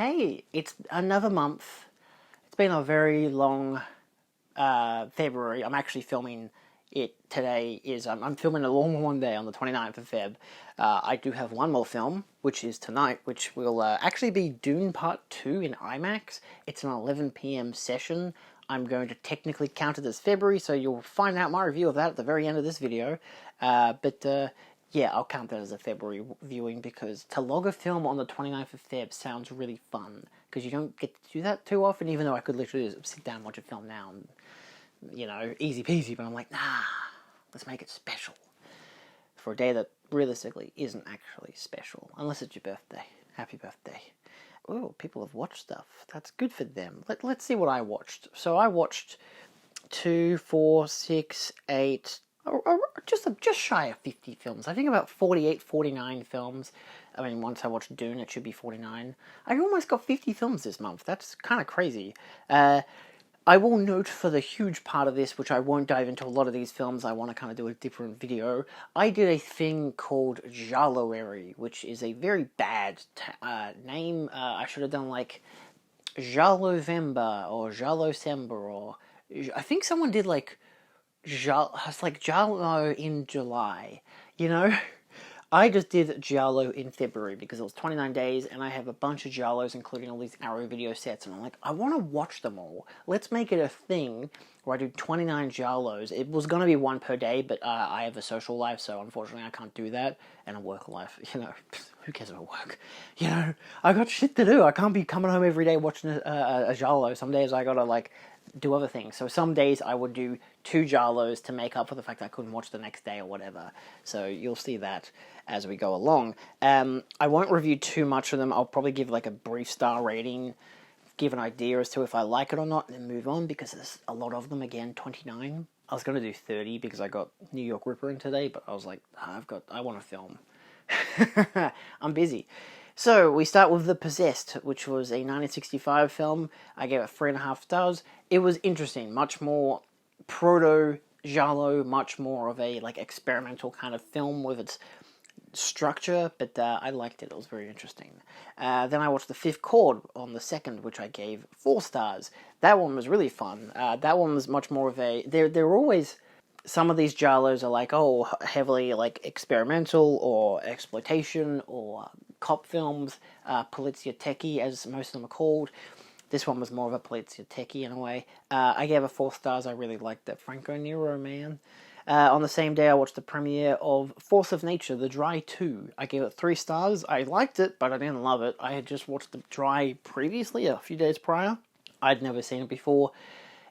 Hey, it's another month. It's been a very long February. I'm actually filming it today. I'm filming a long one day on the 29th of Feb. I do have one more film, which is tonight, which will actually be Dune Part 2 in IMAX. It's an 11 p.m. session. I'm going to technically count it as February, so you'll find out my review of that at the very end of this video. Yeah, I'll count that as a February viewing because to log a film on the 29th of Feb sounds really fun because you don't get to do that too often, even though I could literally just sit down and watch a film now and, easy peasy, but I'm like, nah, let's make it special for a day that realistically isn't actually special, unless it's your birthday. Happy birthday. Oh, people have watched stuff. That's good for them. Let's see what I watched. So I watched 2, 4, 6, 8... just shy of 50 films. I think about 48, 49 films. I mean, once I watched Dune, it should be 49. I almost got 50 films this month. That's kind of crazy. I will note for the huge part of this, which I won't dive into a lot of these films, I want to kind of do a different video. I did a thing called Jaloery, which is a very bad name. I should have done like Jalovember or Jalocember, or I think someone did like it's like Jalo in July, I just did Jalo in February because it was 29 days and I have a bunch of Jalos, including all these Arrow video sets, and I'm like, I want to watch them all. Let's make it a thing where I do 29 Jalos. It was going to be one per day, but I have a social life, so unfortunately I can't do that, and a work life, who cares about work? I got shit to do. I can't be coming home every day watching a Jalo. Some days I gotta, do other things. So some days I would do 2 Jalos to make up for the fact I couldn't watch the next day or whatever. So you'll see that as we go along. I won't review too much of them. I'll probably give a brief star rating, give an idea as to if I like it or not, and then move on because there's a lot of them. Again, 29. I was going to do 30 because I got New York Ripper in today, but I was like, I want to film. I'm busy. So, we start with The Possessed, which was a 1965 film. I gave it 3.5 stars. It was interesting, much more proto-Giallo, much more of a, experimental kind of film with its structure, but I liked it. It was very interesting. Then I watched The Fifth Chord on the 2nd, which I gave 4 stars. That one was really fun. That one was much more of a... They're always... Some of these Giallos are heavily experimental or exploitation or cop films, poliziotecchi as most of them are called. This one was more of a poliziotecchi in a way. I gave it 4 stars. I really liked that Franco Nero, man. On the same day I watched the premiere of Force of Nature, The Dry 2. I gave it 3 stars. I liked it, but I didn't love it. I had just watched The Dry previously, a few days prior. I'd never seen it before.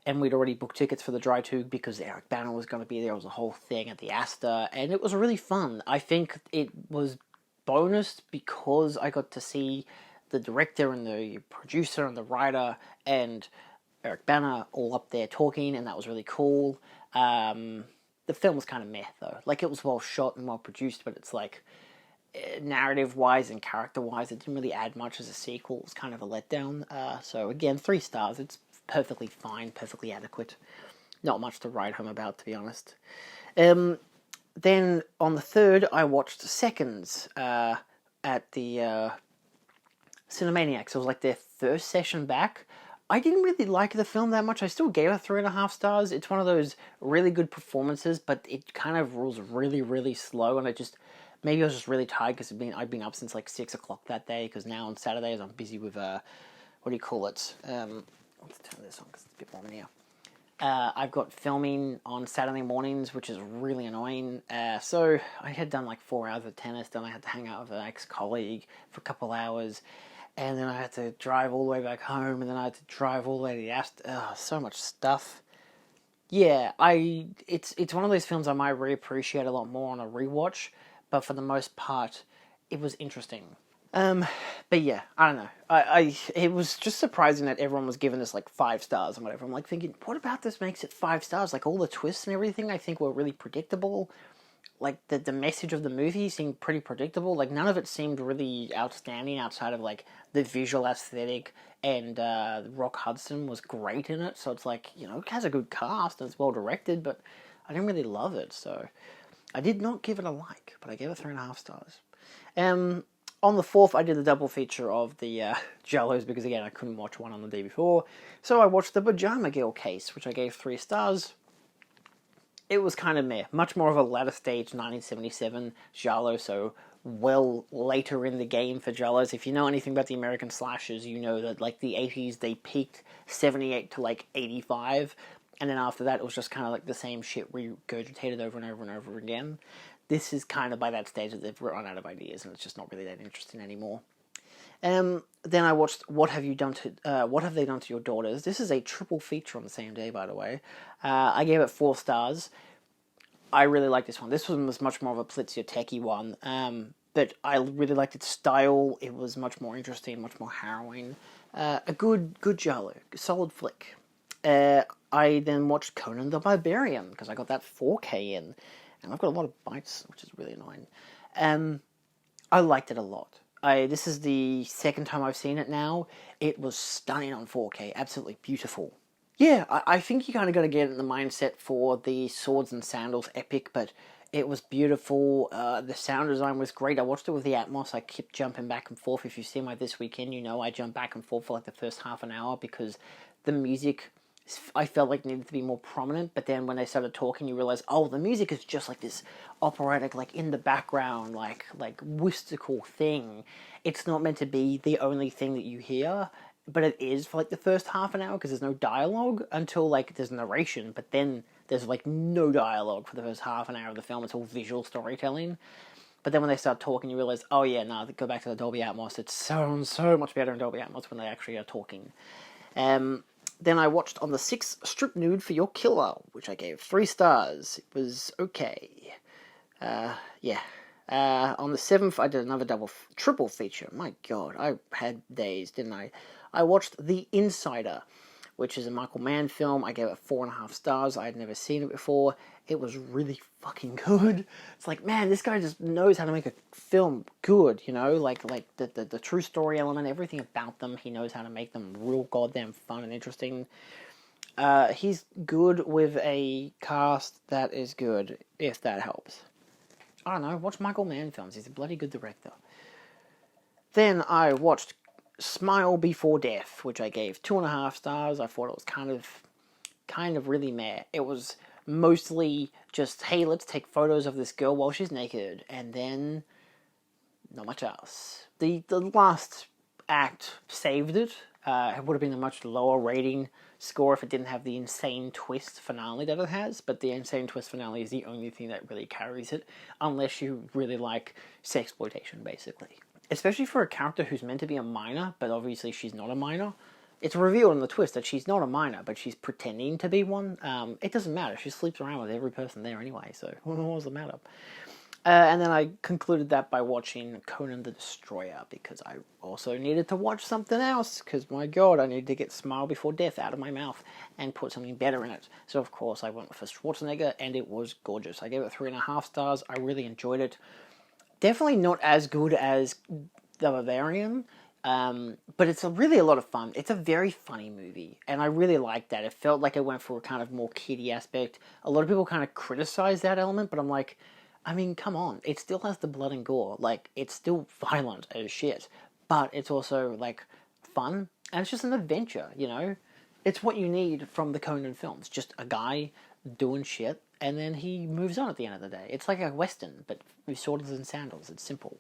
And we'd already booked tickets for The Dry 2 because Eric Bana was going to be there. It was a whole thing at the Astor, and it was really fun. I think it was bonus because I got to see the director and the producer and the writer and Eric Bana all up there talking, and that was really cool. The film was kind of meh, though. It was well shot and well produced, but it's narrative-wise and character-wise, it didn't really add much as a sequel. It was kind of a letdown. So again, 3 stars. It's perfectly fine, perfectly adequate. Not much to write home about, to be honest. Then on the 3rd, I watched Seconds at the Cinemaniacs. It was their first session back. I didn't really like the film that much. I still gave it 3.5 stars. It's one of those really good performances, but it kind of rules really, really slow, and maybe I was just really tired because I'd been up since 6 o'clock that day, because now on Saturdays I'm busy with, what do you call it? Let's turn this on because it's a bit warm in here. I've got filming on Saturday mornings, which is really annoying. So I had done 4 hours of tennis, then I had to hang out with an ex-colleague for a couple hours, and then I had to drive all the way back home, and then I had to drive all the way to the Astor. So much stuff. Yeah, it's one of those films I might reappreciate a lot more on a rewatch, but for the most part, it was interesting. But yeah, I don't know. It was just surprising that everyone was giving this 5 stars and whatever. I'm thinking, what about this makes it 5 stars? All the twists and everything I think were really predictable. The message of the movie seemed pretty predictable. None of it seemed really outstanding outside of the visual aesthetic, and Rock Hudson was great in it. So it's it has a good cast and it's well directed, but I didn't really love it. So I did not give it a like, but I gave it 3.5 stars. On the 4th, I did a double feature of the Giallos because, again, I couldn't watch one on the day before. So I watched the Pajama Girl case, which I gave 3 stars. It was kind of meh. Much more of a latter stage 1977 Giallo, so well later in the game for Giallos. If you know anything about the American slashers, you know that like the 80s, they peaked 78 to like 85, and then after that it was just kind of like the same shit regurgitated over and over and over again. This is kind of by that stage that they've run out of ideas and it's just not really that interesting anymore. Then I watched What Have They Done to Your Daughters? This is a triple feature on the same day, by the way. I gave it 4 stars. I really like this one. This one was much more of a Polizia techie one, but I really liked its style. It was much more interesting, much more harrowing. A good giallo, solid flick. I then watched Conan the Barbarian because I got that 4K in, and I've got a lot of bites, which is really annoying. I liked it a lot. This is the second time I've seen it now. It was stunning on 4K, absolutely beautiful. Yeah, I think you kind of got to get in the mindset for the Swords and Sandals epic, but it was beautiful. The sound design was great. I watched it with the Atmos. I kept jumping back and forth. If you see my This Weekend, you know I jumped back and forth for like the first half an hour because the music, I felt like, needed to be more prominent. But then when they started talking, you realize, oh, the music is just like this operatic, like in the background, like mystical thing. It's not meant to be the only thing that you hear, but it is for like the first half an hour because there's no dialogue until like there's narration, but then there's like no dialogue for the first half an hour of the film. It's all visual storytelling. But then when they start talking, you realize, oh yeah, no, go back to the Dolby Atmos. It sounds so much better in Dolby Atmos when they actually are talking. Then I watched on the 6th Strip Nude for Your Killer, which I gave 3 stars. It was okay. Yeah. On the 7th, I did another triple feature. My God, I had days, didn't I? I watched The Insider, which is a Michael Mann film. I gave it 4.5 stars. I had never seen it before. It was really fucking good. It's like, man, this guy just knows how to make a film good, you know? Like the true story element, everything about them, he knows how to make them real goddamn fun and interesting. He's good with a cast that is good, if that helps. I don't know, watch Michael Mann films. He's a bloody good director. Then I watched Smile Before Death, which I gave 2.5 stars. I thought it was kind of really meh. It was mostly just, hey, let's take photos of this girl while she's naked, and then not much else. The last act saved it. It would have been a much lower rating score if it didn't have the insane twist finale that it has, but the insane twist finale is the only thing that really carries it, unless you really like sexploitation, basically. Especially for a character who's meant to be a minor, but obviously she's not a minor. It's revealed in the twist that she's not a minor, but she's pretending to be one. It doesn't matter. She sleeps around with every person there anyway, so what does it matter? And then I concluded that by watching Conan the Destroyer, because I also needed to watch something else, because my God, I needed to get Smile Before Death out of my mouth and put something better in it. So of course I went for Schwarzenegger, and it was gorgeous. I gave it 3.5 stars. I really enjoyed it. Definitely not as good as The Barbarian, but it's really a lot of fun. It's a very funny movie, and I really liked that. It felt like it went for a kind of more kiddie aspect. A lot of people kind of criticize that element, but I'm like, I mean, come on. It still has the blood and gore. Like, it's still violent as shit, but it's also, like, fun, and it's just an adventure, you know? It's what you need from the Conan films. Just a guy doing shit, and then he moves on at the end of the day. It's like a Western, but with swords and sandals. It's simple.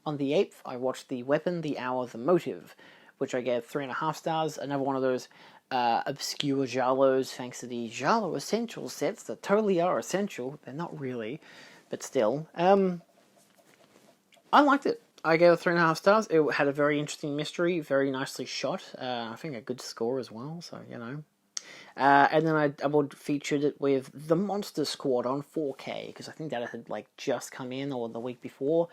On the 8th, I watched The Weapon, The Hour, The Motive, which I gave 3.5 stars. Another one of those obscure giallos, thanks to the Giallo Essential sets that totally are essential. They're not really, but still. I liked it. I gave it 3.5 stars. It had a very interesting mystery, very nicely shot. I think a good score as well, so, you know. And then I double featured it with The Monster Squad on 4K, because I think that had like just come in, or the week before.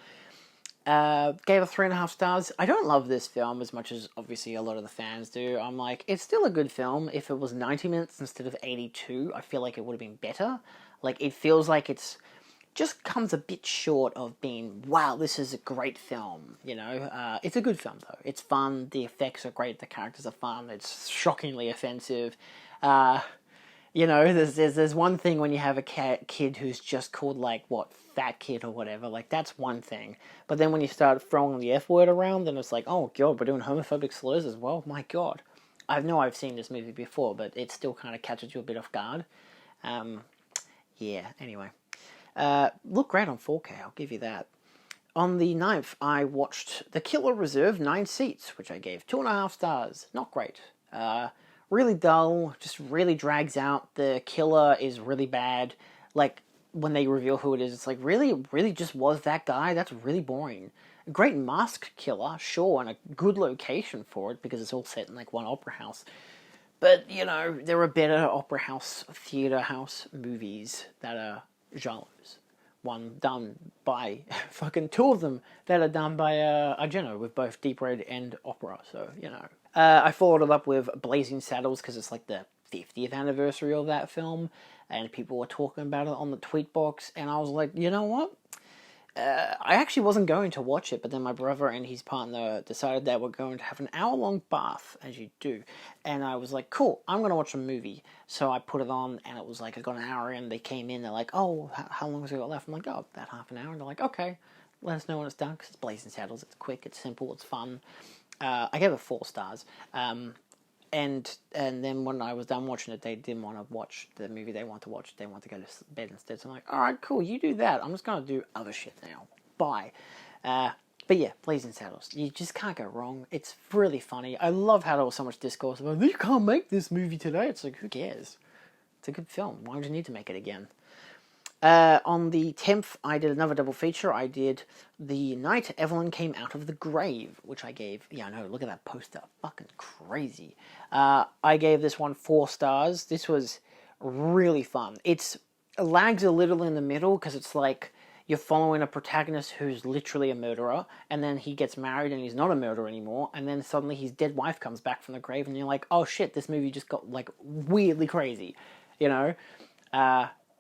Gave it 3.5 stars. I don't love this film as much as obviously a lot of the fans do. I'm like, it's still a good film. If it was 90 minutes instead of 82, I feel like it would have been better. Like, it feels like it's just comes a bit short of being, wow, this is a great film, you know? It's a good film, though. It's fun, the effects are great, the characters are fun, it's shockingly offensive. You know, there's one thing when you have a kid who's just called, like, what, fat kid or whatever. Like, that's one thing. But then when you start throwing the F word around, then it's like, oh god, we're doing homophobic slurs as well? My god. I know I've seen this movie before, but it still kind of catches you a bit off guard. Yeah, anyway. Looked great on 4K, I'll give you that. On the 9th, I watched The Killer Reserve 9 Seats, which I gave 2.5 stars. Not great. Really dull, just really drags out. The killer is really bad. Like, when they reveal who it is, it's like, really just was that guy? That's really boring. A great mask killer, sure, and a good location for it, because it's all set in, like, one opera house. But, you know, there are better opera house, theatre house movies that are genres. One done by fucking two of them that are done by Argento with both Deep Red and opera, so, you know. I followed it up with Blazing Saddles because it's like the 50th anniversary of that film, and people were talking about it on the tweet box, and I was like, you know what? I actually wasn't going to watch it, but then my brother and his partner decided that we're going to have an hour-long bath, as you do. And I was like, cool, I'm going to watch a movie. So I put it on, and it was like, I got an hour in, they came in, they're like, oh, how long has it got left? I'm like, oh, about half an hour. And they're like, okay, let us know when it's done, because it's Blazing Saddles, it's quick, it's simple, it's fun. I gave it 4 stars. And then when I was done watching it, they didn't want to watch the movie they want to watch. They want to go to bed instead. So I'm like, all right, cool, you do that. I'm just going to do other shit now. Bye. But yeah, Blazing Saddles. You just can't go wrong. It's really funny. I love how there was so much discourse about, you can't make this movie today. It's like, who cares? It's a good film. Why would you need to make it again? On the 10th, I did another double feature. I did The Night Evelyn Came Out of the Grave, which I gave... Yeah, I know, look at that poster. Fucking crazy. I gave this one 4 stars. This was really fun. It lags a little in the middle, because it's like you're following a protagonist who's literally a murderer, and then he gets married and he's not a murderer anymore, and then suddenly his dead wife comes back from the grave, and you're like, oh shit, this movie just got, like, weirdly crazy, you know?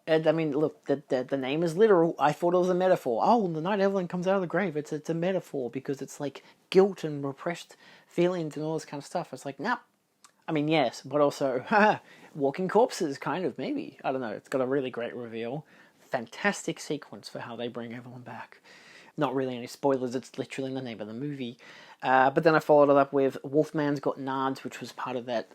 And I mean, look, the name is literal. I thought it was a metaphor. Oh, the night Evelyn comes out of the grave, it's a metaphor, because it's like guilt and repressed feelings and all this kind of stuff. It's like, nah. I mean, yes, but also, walking corpses, kind of, maybe. I don't know, it's got a really great reveal. Fantastic sequence for how they bring Evelyn back. Not really any spoilers, it's literally in the name of the movie. But then I followed it up with Wolfman's Got Nards, which was part of that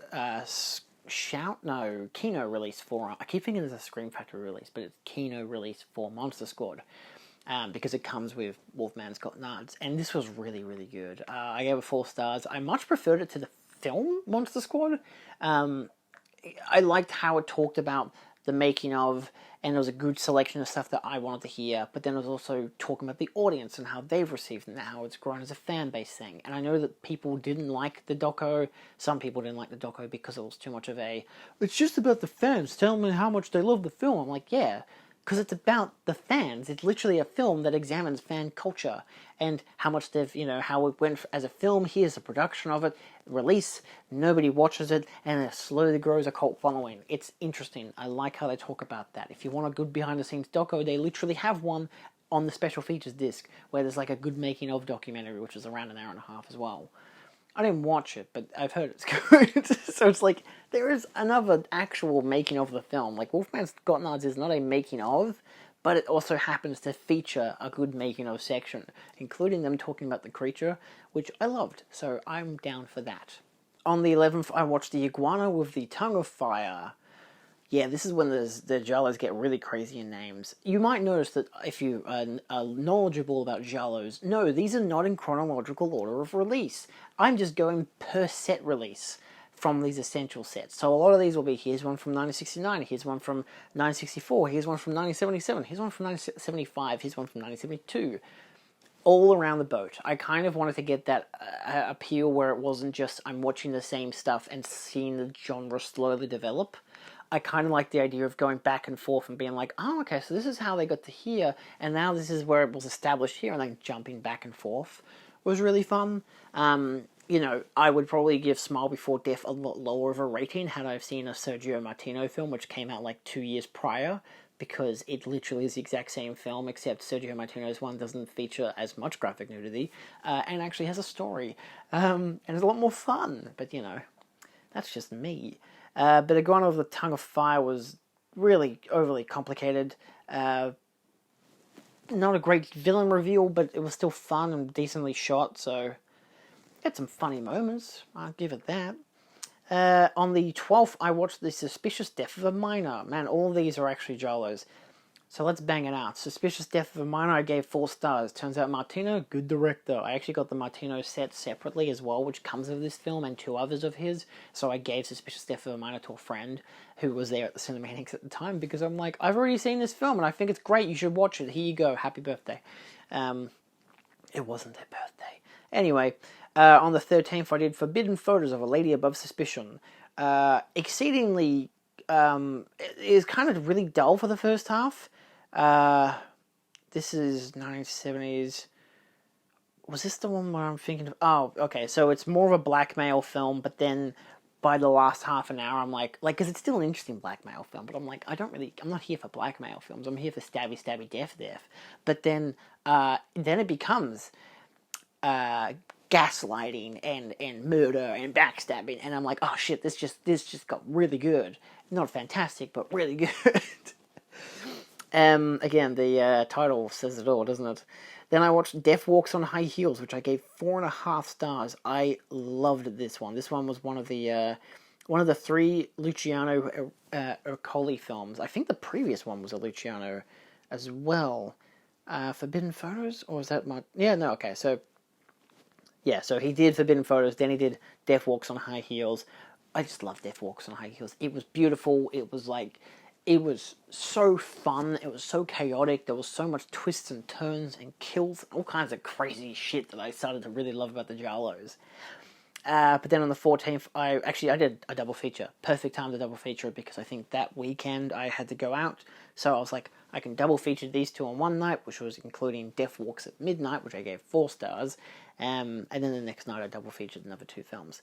Kino release for... I keep thinking it's a Scream Factory release, but it's Kino release for Monster Squad. Because it comes with Wolfman's Got Nards. And this was really, really good. I gave it 4 stars. I much preferred it to the film Monster Squad. I liked how it talked about the making of, and there was a good selection of stuff that I wanted to hear, but then it was also talking about the audience and how they've received it and how it's grown as a fan base thing. And I know that people didn't like the doco. Some people didn't like the doco because it was too much of a, it's just about the fans telling me how much they love the film. I'm like, yeah, because it's about the fans. It's literally a film that examines fan culture and how much they've, how it went as a film. Here's the production of it, release, nobody watches it, and it slowly grows a cult following. It's interesting. I like how they talk about that. If you want a good behind-the-scenes doco, they literally have one on the special features disc where there's like a good making-of documentary, which is around an hour and a half as well. I didn't watch it, but I've heard it's good. So it's like, there is another actual making of the film. Like, Wolfman's Got Nards is not a making of, but it also happens to feature a good making of section, including them talking about the creature, which I loved, so I'm down for that. On the 11th, I watched The Iguana with the Tongue of Fire. Yeah, this is when the giallos get really crazy in names. You might notice that if you are knowledgeable about giallos, no, these are not in chronological order of release. I'm just going per set release from these essential sets. So a lot of these will be, here's one from 1969, here's one from 1964, here's one from 1977, here's one from 1975, here's one from 1972. All around the boat. I kind of wanted to get that appeal where it wasn't just I'm watching the same stuff and seeing the genre slowly develop. I kind of like the idea of going back and forth and being like, oh, okay, so this is how they got to here, and now this is where it was established here, and then jumping back and forth was really fun. I would probably give Smile Before Death a lot lower of a rating had I seen a Sergio Martino film, which came out like 2 years prior, because it literally is the exact same film, except Sergio Martino's one doesn't feature as much graphic nudity, and actually has a story, and it's a lot more fun, but that's just me. But Iguana of the Tongue of Fire was really overly complicated. not a great villain reveal, but it was still fun and decently shot, so had some funny moments, I'll give it that. On the 12th, I watched The Suspicious Death of a Minor. Man, all these are actually Giallos. So let's bang it out. Suspicious Death of a Minor, I gave 4 stars. Turns out Martino, good director. I actually got the Martino set separately as well, which comes with this film and 2 others of his. So I gave Suspicious Death of a Minor to a friend who was there at the Cinematics at the time, because I'm like, I've already seen this film and I think it's great, you should watch it. Here you go, happy birthday. It wasn't their birthday. Anyway, on the 13th, I did Forbidden Photos of a Lady Above Suspicion. Exceedingly, it is kind of really dull for the first half. This is 1970s. Was this the one where I'm thinking of? Oh, okay. So it's more of a blackmail film, but then by the last half an hour, I'm like, because it's still an interesting blackmail film, but I'm like, I'm not here for blackmail films. I'm here for stabby, death. But then it becomes gaslighting and murder and backstabbing, and I'm like, oh shit, this just got really good. Not fantastic, but really good. Again, the title says it all, doesn't it? Then I watched Death Walks on High Heels, which I gave 4.5 stars. I loved this one. This one was one of the 3 Luciano Ercole films. I think the previous one was a Luciano as well. Forbidden Photos, or was that my? Yeah, no, okay. So he did Forbidden Photos. Then he did Death Walks on High Heels. I just love Death Walks on High Heels. It was beautiful. It was so fun. It was so chaotic. There was so much twists and turns and kills, all kinds of crazy shit that I started to really love about the Giallos. But then on the 14th, I did a double feature. Perfect time to double feature it, because I think that weekend I had to go out. So I was like, I can double feature these 2 on one night, which was including Death Walks at Midnight, which I gave 4 stars. And then the next night I double featured another 2 films.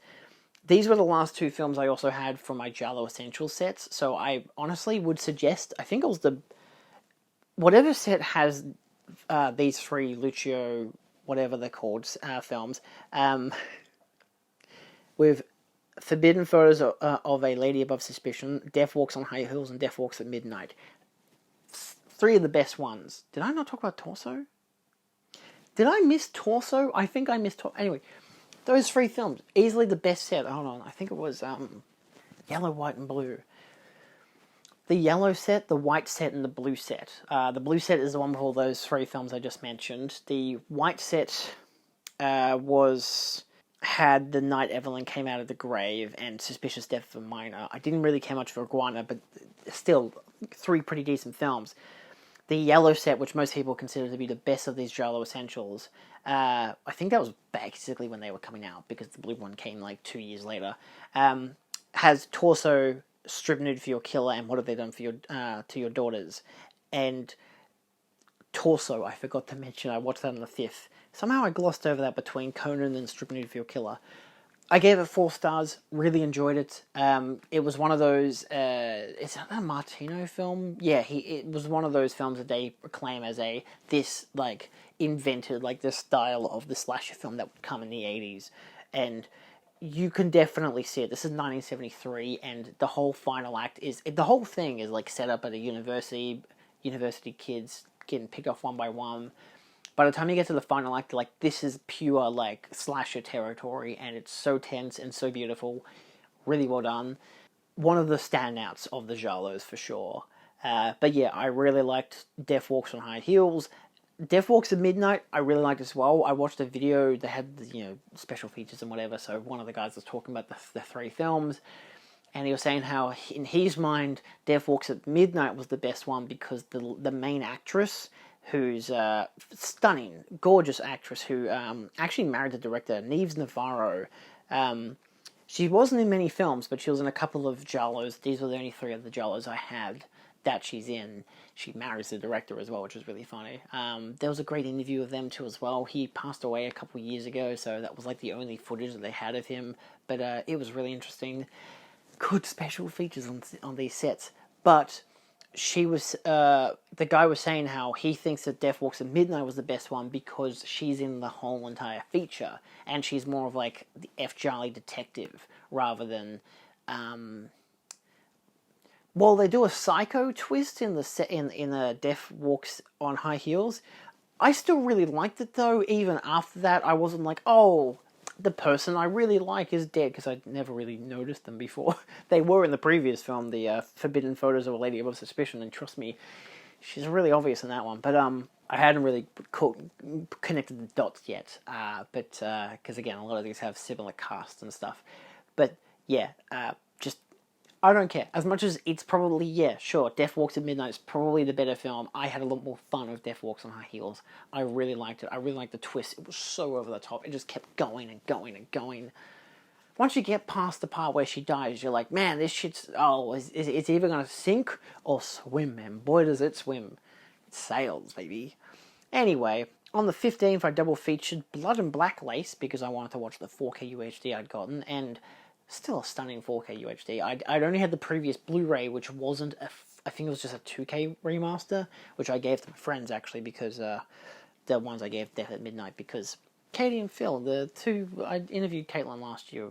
These were the last 2 films I also had from my Giallo Essentials sets, so I honestly would suggest, I think it was whatever set has these 3 Lucio, whatever they're called, films, with Forbidden Photos of a Lady Above Suspicion, Death Walks on High Heels, and Death Walks at Midnight. 3 of the best ones. Did I not talk about Torso? Did I miss Torso? I think I missed Torso. Anyway, those 3 films, easily the best set. Hold on, I think it was Yellow, White, and Blue. The yellow set, the white set, and the blue set. The blue set is the one with all those 3 films I just mentioned. The white set had The Night Evelyn Came Out of the Grave and Suspicious Death of a Minor. I didn't really care much for Iguana, but still 3 pretty decent films. The yellow set, which most people consider to be the best of these Giallo Essentials, I think that was basically when they were coming out, because the blue one came like 2 years later, has Torso, Strip Nude for Your Killer, and What Have They Done for Your to Your Daughters. And Torso, I forgot to mention, I watched that on the 5th. Somehow I glossed over that between Conan and Strip Nude for Your Killer. I gave it 4 stars, really enjoyed it. It was one of those, is that a Martino film? Yeah, it was one of those films that they proclaim as invented, the style of the slasher film that would come in the 80s. And you can definitely see it. This is 1973, and the whole final act the whole thing is set up at a university kids getting picked off one by one. By the time you get to the final act, this is pure, slasher territory, and it's so tense and so beautiful. Really well done. One of the standouts of the Giallos, for sure. But yeah, I really liked Death Walks on High Heels. Death Walks at Midnight, I really liked as well. I watched a video, they had, special features and whatever, so one of the guys was talking about the 3 films, and he was saying how, in his mind, Death Walks at Midnight was the best one because the main actress, who's a stunning, gorgeous actress who actually married the director, Neves Navarro. She wasn't in many films, but she was in a couple of Giallos. These were the only 3 of the Giallos I had that she's in. She marries the director as well, which was really funny. There was a great interview of them too as well. He passed away a couple of years ago, so that was the only footage that they had of him. But it was really interesting. Good special features on these sets. But she was, the guy was saying how he thinks that Death Walks at Midnight was the best one because she's in the whole entire feature, and she's more of the F. Charlie detective rather than while they do a psycho twist in the Death Walks on High Heels, I still really liked it though. Even after that, I wasn't like, oh, the person I really like is dead, because I'd never really noticed them before. They were in the previous film, the Forbidden Photos of a Lady Above Suspicion, and trust me, she's really obvious in that one. But I hadn't really connected the dots yet. Because again, a lot of these have similar casts and stuff. But yeah, just I don't care. As much as it's probably, yeah, sure, Death Walks at Midnight is probably the better film, I had a lot more fun with Death Walks on High Heels. I really liked it. I really liked the twist. It was so over the top. It just kept going and going and going. Once you get past the part where she dies, you're like, man, this shit's, it's either going to sink or swim, and boy does it swim. It sails, baby. Anyway, on the 15th, I double featured Blood and Black Lace, because I wanted to watch the 4K UHD I'd gotten, and still a stunning 4K UHD. I'd only had the previous Blu-ray, which wasn't I think it was just a 2K remaster, which I gave to my friends, actually, because the ones I gave Death at Midnight, because Katie and Phil, the two, I interviewed Caitlin last year,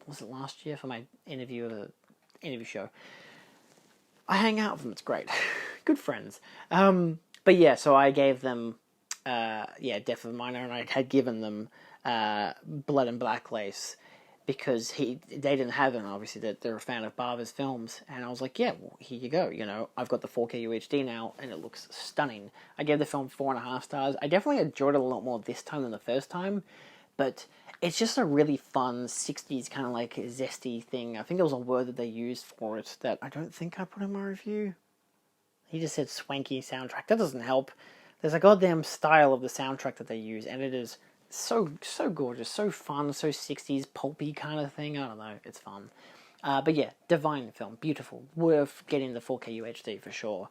was it last year, for my interview show. I hang out with them, it's great. Good friends. But yeah, so I gave them, Death of Minor, and I had given them Blood and Black Lace, because they didn't have it, and obviously they're a fan of Bava's films, and I was like, yeah, well, here you go, I've got the 4K UHD now, and it looks stunning. I gave the film 4.5 stars. I definitely enjoyed it a lot more this time than the first time, but it's just a really fun 60s kind of like zesty thing. I think there was a word that they used for it that I don't think I put in my review. He just said swanky soundtrack. That doesn't help. There's a goddamn style of the soundtrack that they use, and it is so gorgeous, so fun, so 60s pulpy kind of thing. I don't know, it's fun. But yeah, divine film, beautiful, worth getting the 4K UHD for sure.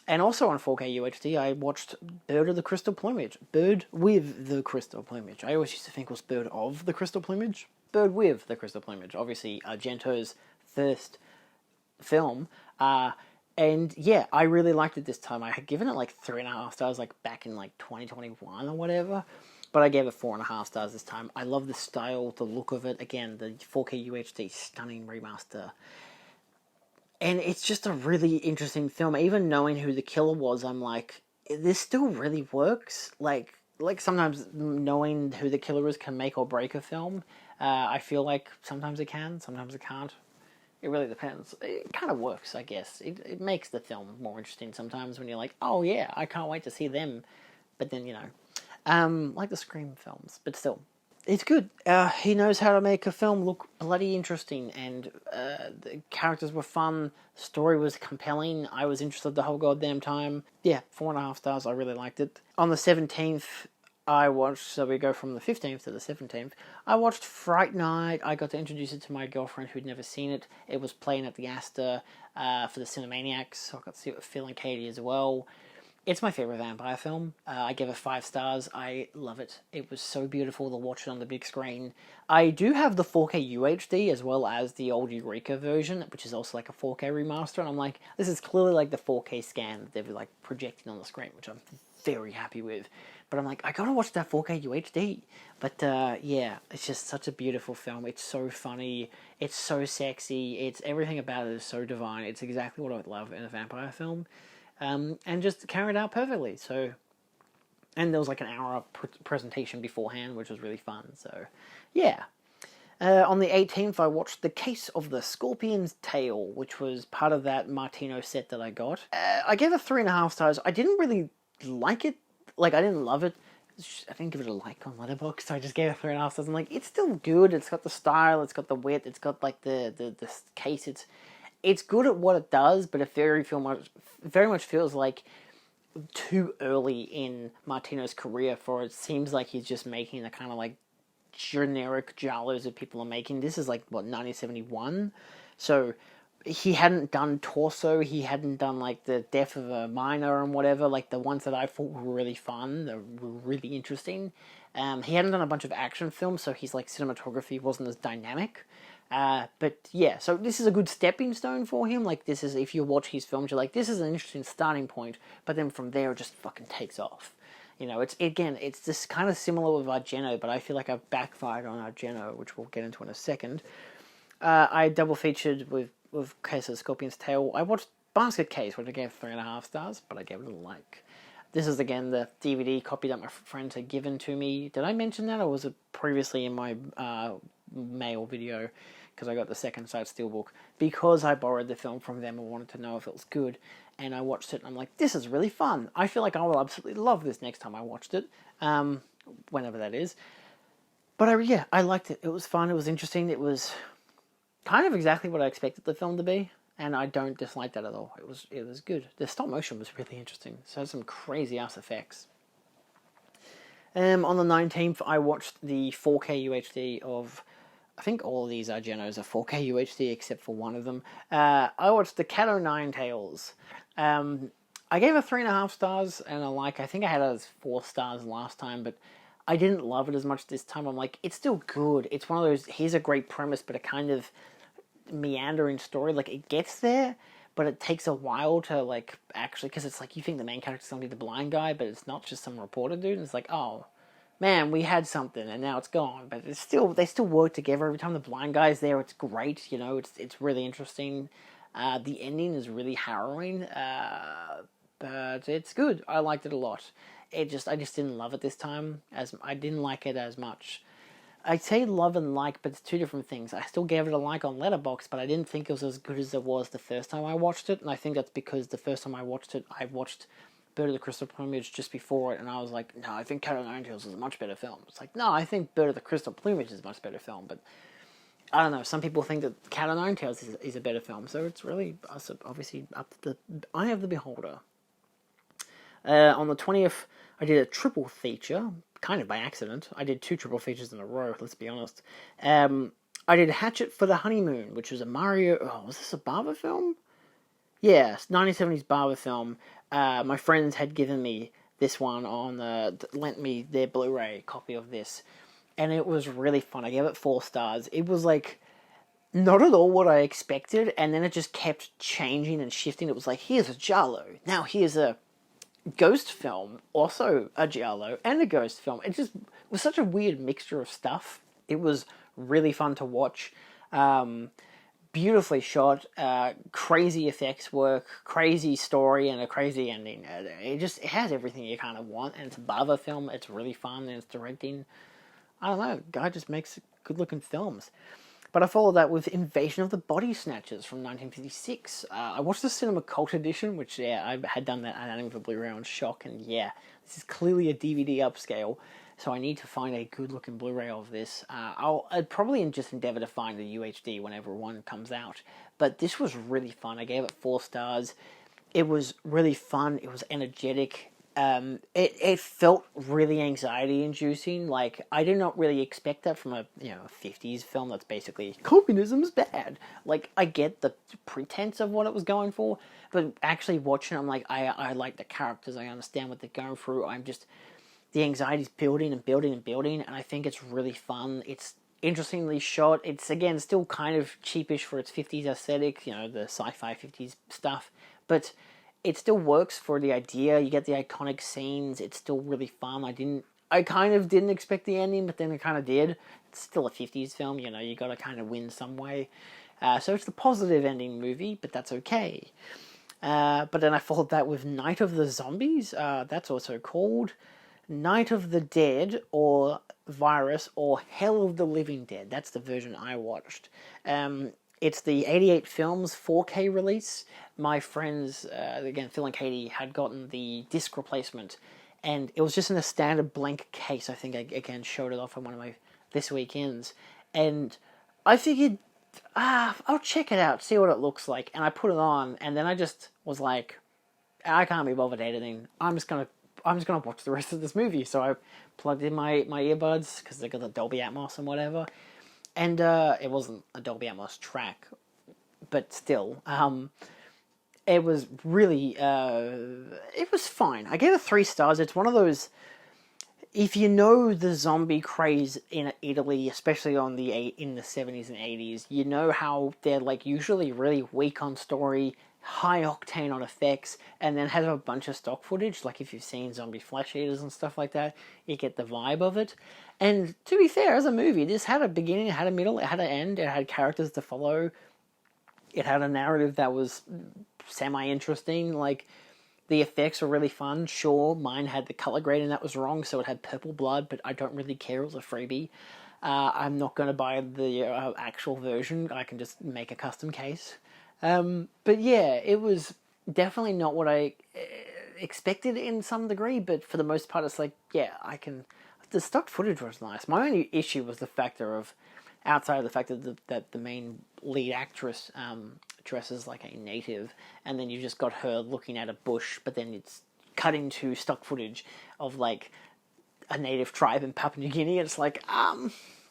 And also on 4K UHD, I watched Bird of the Crystal Plumage. Bird with the Crystal Plumage. I always used to think it was Bird of the Crystal Plumage. Bird with the Crystal Plumage. Obviously, Argento's first film. And yeah, I really liked it this time. I had given it like 3.5 stars, like back in like 2021 or whatever. But I gave it 4.5 stars this time. I love the style, the look of it. Again, the 4K UHD, stunning remaster. And it's just a really interesting film. Even knowing who the killer was, I'm like, this still really works. Like sometimes knowing who the killer is can make or break a film. I feel like sometimes it can, sometimes it can't. It really depends. It kind of works, I guess. It makes the film more interesting sometimes when you're like, oh yeah, I can't wait to see them. But then, like the Scream films, but still, it's good. He knows how to make a film look bloody interesting, and the characters were fun, the story was compelling, I was interested the whole goddamn time. Yeah, 4.5 stars, I really liked it. On the 17th, I watched, so we go from the 15th to the 17th, I watched Fright Night. I got to introduce it to my girlfriend who'd never seen it. It was playing at the Astor for the Cinemaniacs, so I got to see it with Phil and Katie as well. It's my favourite vampire film. I gave it 5 stars. I love it. It was so beautiful to watch it on the big screen. I do have the 4K UHD as well as the old Eureka version, which is also like a 4K remaster, and I'm like, this is clearly like the 4K scan that they've like projecting on the screen, which I'm very happy with. But I'm like, I gotta watch that 4K UHD. But yeah, it's just such a beautiful film. It's so funny. It's so sexy. It's everything about it is so divine. It's exactly what I would love in a vampire film. And just carried out perfectly. So, and there was like an hour presentation beforehand, which was really fun. So, yeah. On the 18th, I watched The Case of the Scorpion's Tail, which was part of that Martino set that I got. I gave it 3.5 stars. I didn't really like it. Like, I didn't love it. I didn't give it a like on Letterboxd, so I just gave it 3.5 stars. I'm like, it's still good. It's got the style. It's got the wit. It's got like the case. It's good at what it does, but it very much feels like too early in Martino's career for it. Seems like he's just making the kind of like generic giallos that people are making. This is like, what, 1971? So he hadn't done Torso, he hadn't done like the Death of a Minor and whatever, like the ones that I thought were really fun, that were really interesting. He hadn't done a bunch of action films, so his like cinematography wasn't as dynamic. But yeah, so this is a good stepping stone for him. Like, this is, if you watch his films, you're like, this is an interesting starting point, but then from there it just fucking takes off. It's just kind of similar with Argento, but I feel like I've backfired on Argento, which we'll get into in a second. I double featured with with Case of the Scorpion's Tail. I watched Basket Case, which I gave 3.5 stars, but I gave it a like. This is again the DVD copy that my friends had given to me. Did I mention that, or was it previously in my mail video? Because I got the Second Sight Steelbook because I borrowed the film from them and wanted to know if it was good. And I watched it and I'm like, this is really fun. I feel like I will absolutely love this next time I watched it, whenever that is. But I liked it. It was fun. It was interesting. It was kind of exactly what I expected the film to be, and I don't dislike that at all. It was good. The stop motion was really interesting. So some crazy ass effects. On the 19th, I watched the 4K UHD of, I think all of these Genos are 4K UHD except for one of them. I watched the Cat O' Tails. I gave it 3.5 stars, and I think I had it as 4 stars last time, but I didn't love it as much this time. I'm like, it's still good. It's one of those, here's a great premise, but a kind of meandering story. Like, it gets there, but it takes a while to, like, actually, because it's like, you think the main character's going to be the blind guy, but it's not just some reporter dude, and it's like, oh, man, we had something, and now it's gone. But they still work together. Every time the blind guy's there, it's great, you know, it's really interesting. The ending is really harrowing, but it's good. I liked it a lot. I just didn't love it this time. I didn't like it as much. I'd say love and like, but it's two different things. I still gave it a like on Letterboxd, but I didn't think it was as good as it was the first time I watched it, and I think that's because the first time I watched it, I watched Bird of the Crystal Plumage just before it, and I was like, no, I think Cat O' Nine Tails is a much better film. It's like, no, I think Bird of the Crystal Plumage is a much better film, but I don't know, some people think that Cat O' Nine Tails is a better film, so it's really obviously up to the eye of the beholder. On the 20th, I did a triple feature, kind of by accident. I did 2 triple features in a row, let's be honest. I did Hatchet for the Honeymoon, which was a Mario... Oh, was this a Bava film? Yeah, 1970s Bava film. My friends had given me this one lent me their Blu-ray copy of this, and it was really fun. I gave it 4 stars. It was like not at all what I expected, and then it just kept changing and shifting. It was like, here's a giallo, now here's a ghost film, also a giallo and a ghost film. It just was such a weird mixture of stuff. It was really fun to watch. Beautifully shot, crazy effects work, crazy story, and a crazy ending. It has everything you kind of want, and it's a Bava film. It's really fun, and it's directing. I don't know, guy just makes good-looking films. But I followed that with Invasion of the Body Snatchers from 1956. I watched the Cinema Cult edition, which, I had done that and with a Blu-ray on shock, and this is clearly a DVD upscale, so I need to find a good-looking Blu-ray of this. I'd probably just endeavour to find a UHD whenever one comes out, but this was really fun. I gave it 4 stars. It was really fun. It was energetic. It felt really anxiety-inducing. Like, I did not really expect that from a 50s film that's basically, communism's bad. Like, I get the pretense of what it was going for, but actually watching it, I'm like, I like the characters, I understand what they're going through, the anxiety's building and building and building, and I think it's really fun. It's interestingly shot. It's, again, still kind of cheapish for its 50s aesthetic, the sci-fi 50s stuff, but it still works for the idea. You get the iconic scenes. It's still really fun. I kind of didn't expect the ending, but then I kind of did. It's still a 50s film, you gotta kind of win some way. So it's the positive ending movie, but that's okay. But then I followed that with Night of the Zombies. That's also called Night of the Dead, or Virus, or Hell of the Living Dead. That's the version I watched. It's the 88 Films 4K release. My friends, again, Phil and Katie, had gotten the disc replacement, and it was just in a standard blank case. I think I, again, showed it off on one of my This Weekends, and I figured, I'll check it out, see what it looks like, and I put it on, and then I just was like, I can't be bothered editing. I'm just gonna watch the rest of this movie. So I plugged in my earbuds, because they got the Dolby Atmos and whatever. And it wasn't a Dolby Atmos track, but still, it was really, it was fine. I gave it 3 stars. It's one of those, if you know the zombie craze in Italy, especially in the 70s and 80s, you know how they're like usually really weak on story, high octane on effects, and then have a bunch of stock footage. Like if you've seen Zombie Flesh Eaters and stuff like that, you get the vibe of it. And to be fair, as a movie, this had a beginning, it had a middle, it had an end, it had characters to follow. It had a narrative that was semi-interesting. Like, the effects were really fun. Sure, mine had the color grading that was wrong, so it had purple blood, but I don't really care. It was a freebie. I'm not going to buy the actual version. I can just make a custom case. But yeah, it was definitely not what I expected in some degree, but for the most part, it's like, yeah, I can. The stock footage was nice. My only issue was the factor of, outside of the fact that the main lead actress dresses like a native, and then you just got her looking at a bush, but then it's cut into stock footage of like a native tribe in Papua New Guinea, and it's like,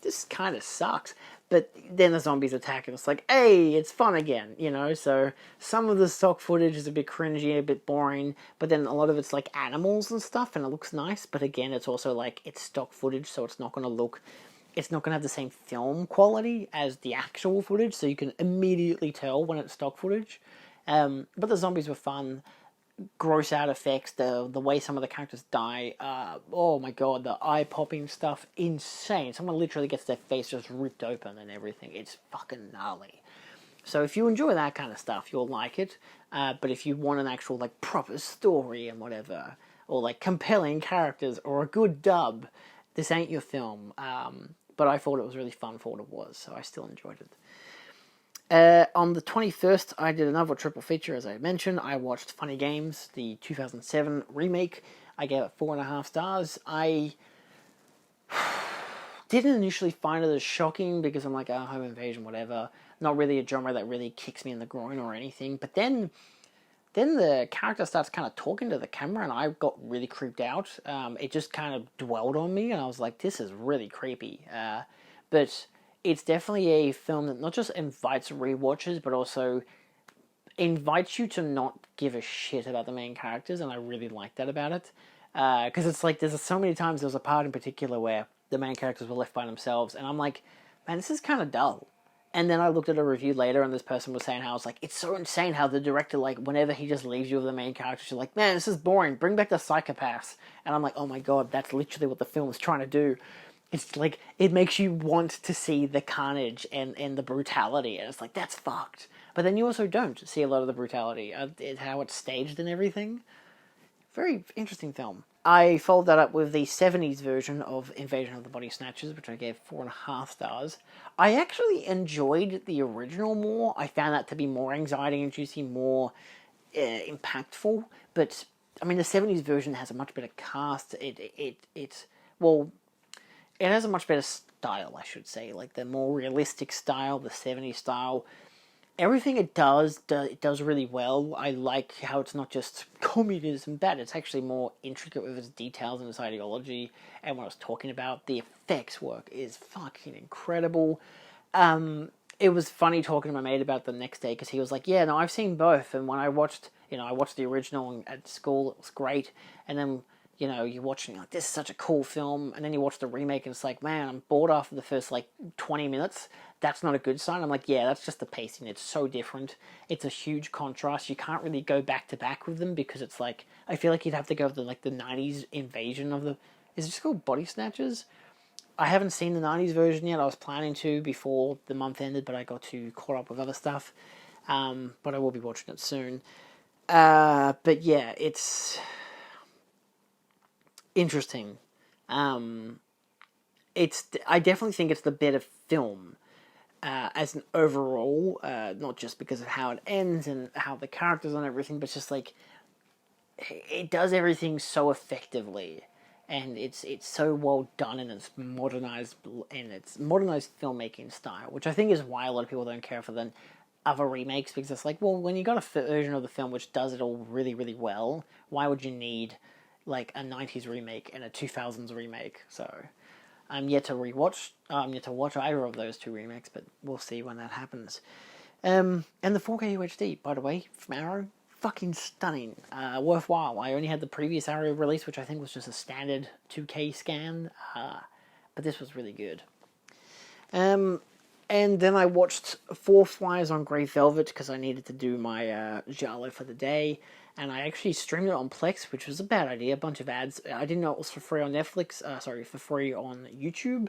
this kind of sucks. But then the zombies attack, and it's like, hey, it's fun again, you know? So some of the stock footage is a bit cringy, a bit boring, but then a lot of it's like animals and stuff, and it looks nice, but again, it's also like, it's stock footage, so it's not going to have the same film quality as the actual footage, so you can immediately tell when it's stock footage. But the zombies were fun. Gross out effects, the way some of the characters die, oh my god, the eye-popping stuff, insane. Someone literally gets their face just ripped open and everything. It's fucking gnarly. So if you enjoy that kind of stuff, you'll like it. But if you want an actual, like, proper story and whatever, or, like, compelling characters, or a good dub, this ain't your film. But I thought it was really fun for what it was, so I still enjoyed it. On the 21st, I did another triple feature, as I mentioned. I watched Funny Games, the 2007 remake. I gave it 4.5 stars. I didn't initially find it as shocking because I'm like, home invasion, whatever. Not really a genre that really kicks me in the groin or anything. But then the character starts kind of talking to the camera, and I got really creeped out. It just kind of dwelled on me, and I was like, this is really creepy. But it's definitely a film that not just invites rewatches, but also invites you to not give a shit about the main characters, and I really like that about it. Because it's like, there's so many times, there was a part in particular where the main characters were left by themselves, and I'm like, man, this is kind of dull. And then I looked at a review later, and this person was saying how it's like, it's so insane how the director, like, whenever he just leaves you with the main characters, you're like, man, this is boring, bring back the psychopaths. And I'm like, oh my god, that's literally what the film is trying to do. It's like, it makes you want to see the carnage and the brutality, and it's like, that's fucked. But then you also don't see a lot of the brutality, how it's staged and everything. Very interesting film. I followed that up with the 70s version of Invasion of the Body Snatchers, which I gave 4.5 stars. I actually enjoyed the original more. I found that to be more anxiety-inducing, more impactful. But, I mean, the 70s version has a much better cast. It has a much better style, I should say. Like, the more realistic style, the 70s style. Everything it does really well. I like how it's not just communism bad. It's actually more intricate with its details and its ideology and what I was talking about. The effects work is fucking incredible. It was funny talking to my mate about it the next day because he was like, yeah, no, I've seen both. And when I watched the original at school, it was great. And then, you're watching, like, this is such a cool film, and then you watch the remake, and it's like, man, I'm bored after the first, 20 minutes. That's not a good sign. I'm like, yeah, that's just the pacing. It's so different. It's a huge contrast. You can't really go back to back with them, because it's like, I feel like you'd have to go with the 90s invasion of the... Is it just called Body Snatchers? I haven't seen the 90s version yet. I was planning to before the month ended, but I got too caught up with other stuff. But I will be watching it soon. But yeah, it's... interesting. I definitely think it's the better film as an overall, not just because of how it ends and how the characters and everything, but just like it does everything so effectively, and it's so well done in its modernized filmmaking style, which I think is why a lot of people don't care for the other remakes, because it's like, well, when you got a version of the film which does it all really, really well, why would you need like a 90s remake and a 2000s remake? So I'm yet to watch either of those two remakes, but we'll see when that happens. And the 4K UHD, by the way, from Arrow, fucking stunning. Worthwhile. I only had the previous Arrow release, which I think was just a standard 2K scan, but this was really good. And then I watched Four Flies on Grey Velvet because I needed to do my Giallo for the day. And I actually streamed it on Plex, which was a bad idea. A bunch of ads. I didn't know it was for free on Netflix. For free on YouTube.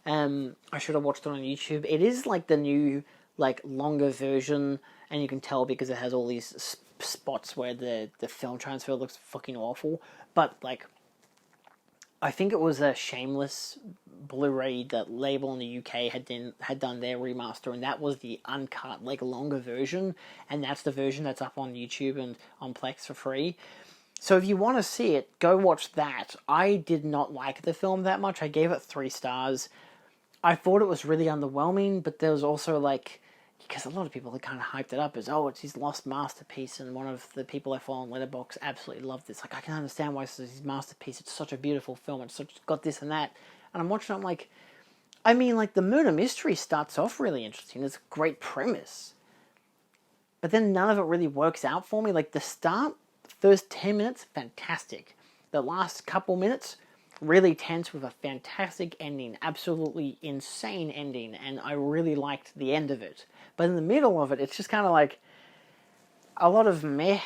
I should have watched it on YouTube. It is like the new like longer version, and you can tell because it has all these spots where the film transfer looks fucking awful. But like, I think it was a Shameless Blu-ray that Label in the UK had done their remaster, and that was the uncut, like longer version, and that's the version that's up on YouTube and on Plex for free. So if you want to see it, go watch that. I did not like the film that much. I gave it 3 stars. I thought it was really underwhelming, but there was also like, because a lot of people had kind of hyped it up as, oh, it's his lost masterpiece, and one of the people I follow on Letterboxd absolutely loved this. Like, I can understand why this is his masterpiece. It's such a beautiful film. It's got this and that. And I'm watching it, I'm like, I mean, like, the murder mystery starts off really interesting. It's a great premise. But then none of it really works out for me. Like, the first 10 minutes, fantastic. The last couple minutes, really tense with a fantastic ending. Absolutely insane ending. And I really liked the end of it. But in the middle of it, it's just kind of like a lot of meh.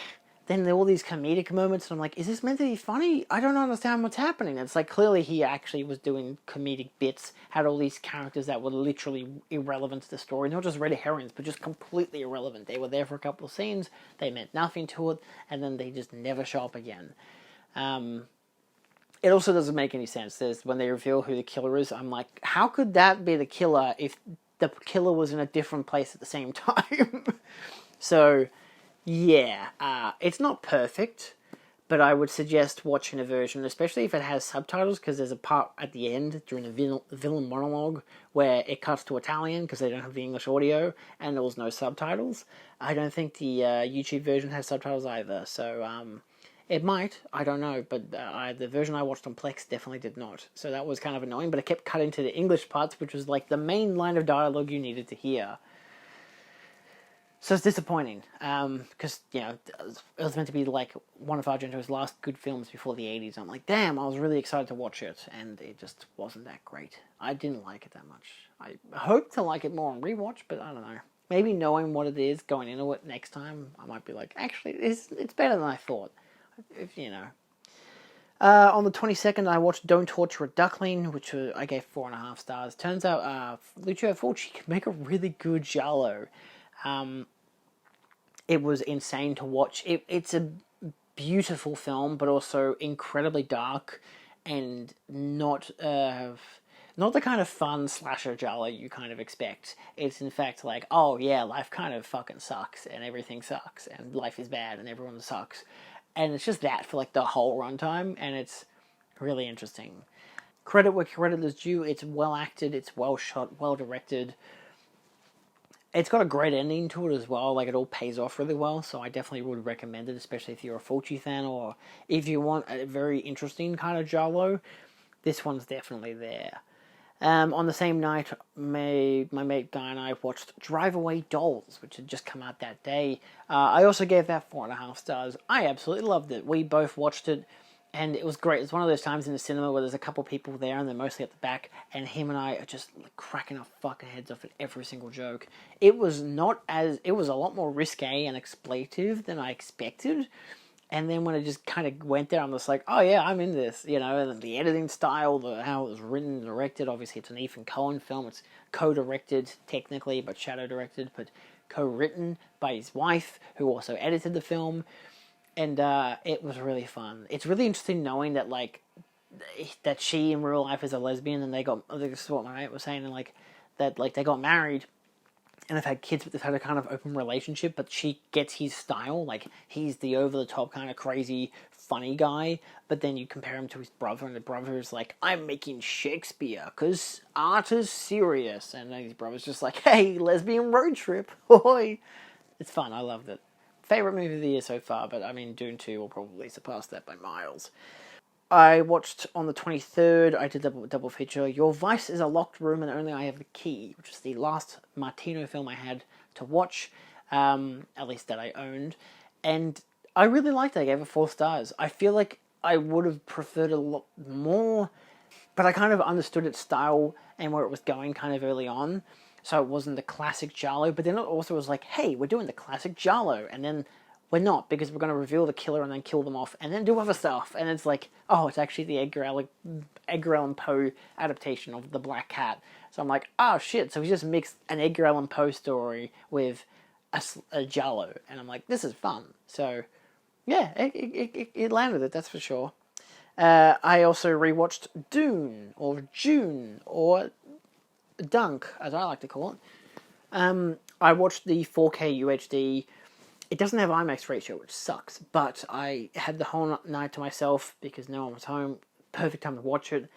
Then there are all these comedic moments, and I'm like, is this meant to be funny? I don't understand what's happening. It's like, clearly he actually was doing comedic bits, had all these characters that were literally irrelevant to the story. Not just red herrings, but just completely irrelevant. They were there for a couple of scenes, they meant nothing to it, and then they just never show up again. It also doesn't make any sense. When they reveal who the killer is, I'm like, how could that be the killer if the killer was in a different place at the same time? So, yeah, it's not perfect, but I would suggest watching a version, especially if it has subtitles, because there's a part at the end during the villain monologue where it cuts to Italian because they don't have the English audio, and there was no subtitles. I don't think the YouTube version has subtitles either, so it might, I don't know, but the version I watched on Plex definitely did not. So that was kind of annoying, but it kept cutting to the English parts, which was like the main line of dialogue you needed to hear. So it's disappointing, because, you know, it was meant to be like one of Argento's last good films before the 80s. I'm like, damn, I was really excited to watch it, and it just wasn't that great. I didn't like it that much. I hope to like it more on rewatch, but I don't know. Maybe knowing what it is going into it next time, I might be like, actually, it's better than I thought. If you know. On the 22nd, I watched Don't Torture a Duckling, which I gave 4.5 stars. Turns out Lucio Fulci can make a really good giallo. It was insane to watch. It's a beautiful film, but also incredibly dark and not the kind of fun slasher giallo you kind of expect. It's in fact like, oh yeah, life kind of fucking sucks, and everything sucks, and life is bad, and everyone sucks. And it's just that for like the whole runtime, and it's really interesting. Credit where credit is due. It's well acted, it's well shot, well directed. It's got a great ending to it as well. Like, it all pays off really well, so I definitely would recommend it, especially if you're a Fulci fan, or if you want a very interesting kind of giallo. This one's definitely there. On the same night, my mate Guy and I watched Drive Away Dolls, which had just come out that day. I also gave that 4.5 stars. I absolutely loved it. We both watched it, and it was great. It's one of those times in the cinema where there's a couple people there, and they're mostly at the back, and him and I are just like cracking our fucking heads off at every single joke. It was a lot more risque and expletive than I expected. And then when it just kind of went there, I'm just like, oh yeah, I'm in this, you know. And the editing style, how it was written and directed. Obviously, it's an Ethan Coen film. It's co-directed technically, but shadow-directed, but co-written by his wife, who also edited the film. And it was really fun. It's really interesting knowing that that she in real life is a lesbian, and this is what my mate was saying, and they got married. And they've had kids, but they've had a kind of open relationship, but she gets his style. Like, he's the over-the-top kind of crazy, funny guy, but then you compare him to his brother, and the brother is like, I'm making Shakespeare, because art is serious. And then his brother's just like, hey, lesbian road trip, hoy. It's fun, I loved it. Favorite movie of the year so far, but I mean, Dune 2 will probably surpass that by miles. I watched on the 23rd, I did a double feature, Your Vice is a Locked Room and Only I Have the Key, which is the last Martino film I had to watch, at least that I owned, and I really liked it. I gave it 4 stars. I feel like I would have preferred a lot more, but I kind of understood its style and where it was going kind of early on, so it wasn't the classic giallo, but then it also was like, hey, we're doing the classic giallo, and then we're not, because we're going to reveal the killer and then kill them off and then do other stuff. And it's like, oh, it's actually the Edgar Allan Poe adaptation of The Black Cat. So I'm like, oh shit, so we just mixed an Edgar Allan Poe story with a Giallo. And I'm like, this is fun. So yeah, it landed it, that's for sure. I also rewatched Dune, or June, or Dunk, as I like to call it. I watched the 4K UHD. It doesn't have IMAX ratio, which sucks, but I had the whole night to myself because no one was home. Perfect time to watch it.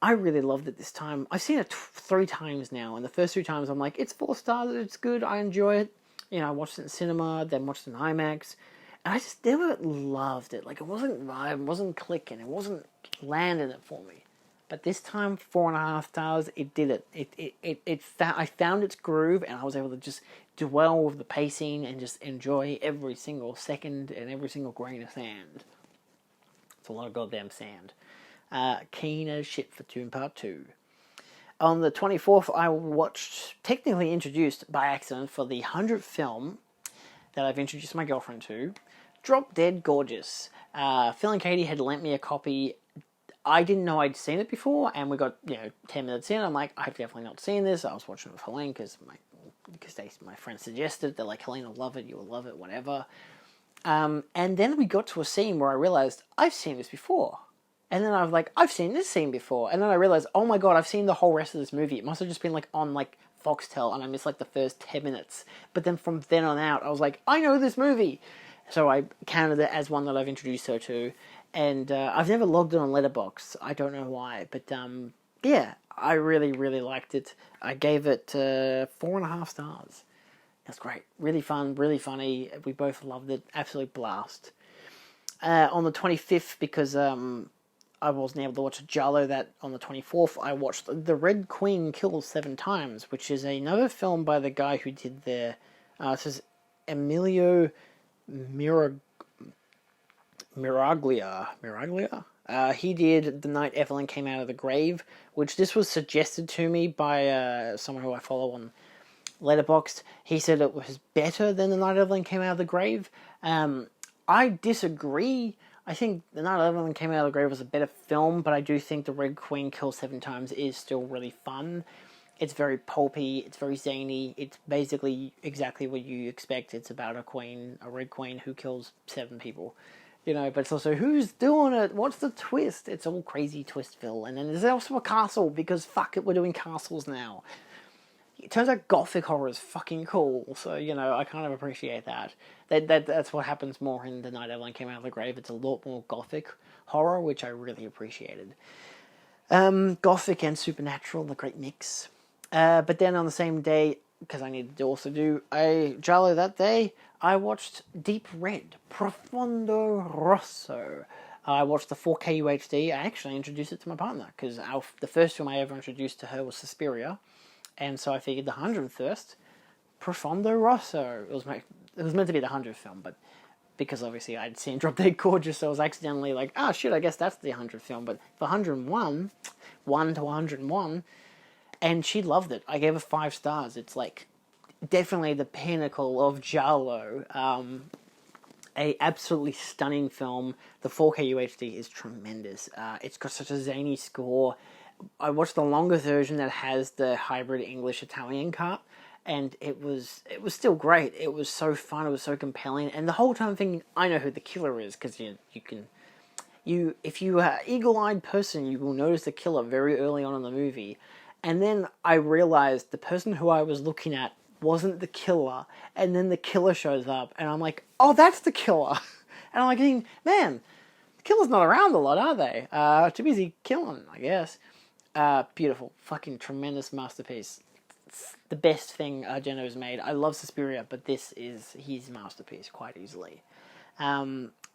I really loved it this time. I've seen it 3 times now, and the first 2 times I'm like, it's 4 stars, it's good, I enjoy it. You know, I watched it in cinema, then watched it in IMAX, and I just never loved it. Like, it wasn't vibe, it wasn't clicking, it wasn't landing it for me. But this time, 4.5 stars, it did it. I found its groove, and I was able to just dwell with the pacing and just enjoy every single second and every single grain of sand. It's a lot of goddamn sand. Keen as shit for Dune Part 2. On the 24th, I watched, technically introduced by accident for the 100th film that I've introduced my girlfriend to, Drop Dead Gorgeous. Phil and Katie had lent me a copy. I didn't know I'd seen it before, and we got 10 minutes in. I'm like, I've definitely not seen this. I was watching it with Helene because my friend suggested. They're like, Helene will love it, you will love it, whatever. And then we got to a scene where I realized I've seen this before, and then I was like, I've seen this scene before, and then I realized, oh my god, I've seen the whole rest of this movie. It must have just been like on like Foxtel, and I missed like the first 10 minutes. But then from then on out, I was like, I know this movie. So I counted it as one that I've introduced her to. And I've never logged it on Letterboxd. I don't know why. But yeah, I really, really liked it. I gave it 4.5 stars. That's great. Really fun, really funny. We both loved it. Absolute blast. On the 25th, because I wasn't able to watch Giallo that on the 24th, I watched The Red Queen Kills 7 Times, which is another film by the guy who did this is Emilio Miraglia. He did The Night Evelyn Came Out of the Grave, which this was suggested to me by someone who I follow on Letterboxd. He said it was better than The Night Evelyn Came Out of the Grave. I disagree. I think The Night Evelyn Came Out of the Grave was a better film, but I do think The Red Queen Kills 7 Times is still really fun. It's very pulpy, it's very zany, it's basically exactly what you expect. It's about a red queen who kills 7 people. But it's also, who's doing it? What's the twist? It's all crazy Twistville. And then there's also a castle, because fuck it, we're doing castles now. It turns out gothic horror is fucking cool, so, I kind of appreciate that. That's what happens more in The Night Evelyn Came Out of the Grave. It's a lot more gothic horror, which I really appreciated. Gothic and supernatural, the great mix. But then on the same day, because I needed to also do a Giallo that day, I watched Deep Red, Profondo Rosso. I watched the 4K UHD. I actually introduced it to my partner, because the first film I ever introduced to her was Suspiria, and so I figured the 101st, Profondo Rosso. It was meant to be the 100th film, but because obviously I'd seen Drop Dead Gorgeous, so I was accidentally like, oh shit, I guess that's the 100th film. But for 101, 1 to 101, and she loved it. I gave it 5 stars. It's like definitely the pinnacle of Giallo. A absolutely stunning film. The 4K UHD is tremendous. It's got such a zany score. I watched the longer version that has the hybrid English-Italian cut, and it was still great. It was so fun. It was so compelling. And the whole time I'm thinking, I know who the killer is, because if you are an eagle-eyed person, you will notice the killer very early on in the movie. And then I realized the person who I was looking at wasn't the killer, and then the killer shows up, and I'm like, oh, that's the killer. And I'm like, man, the killer's not around a lot, are they? Too busy killing, I guess. Beautiful, fucking tremendous masterpiece. It's the best thing Argento's made. I love Suspiria, but this is his masterpiece quite easily.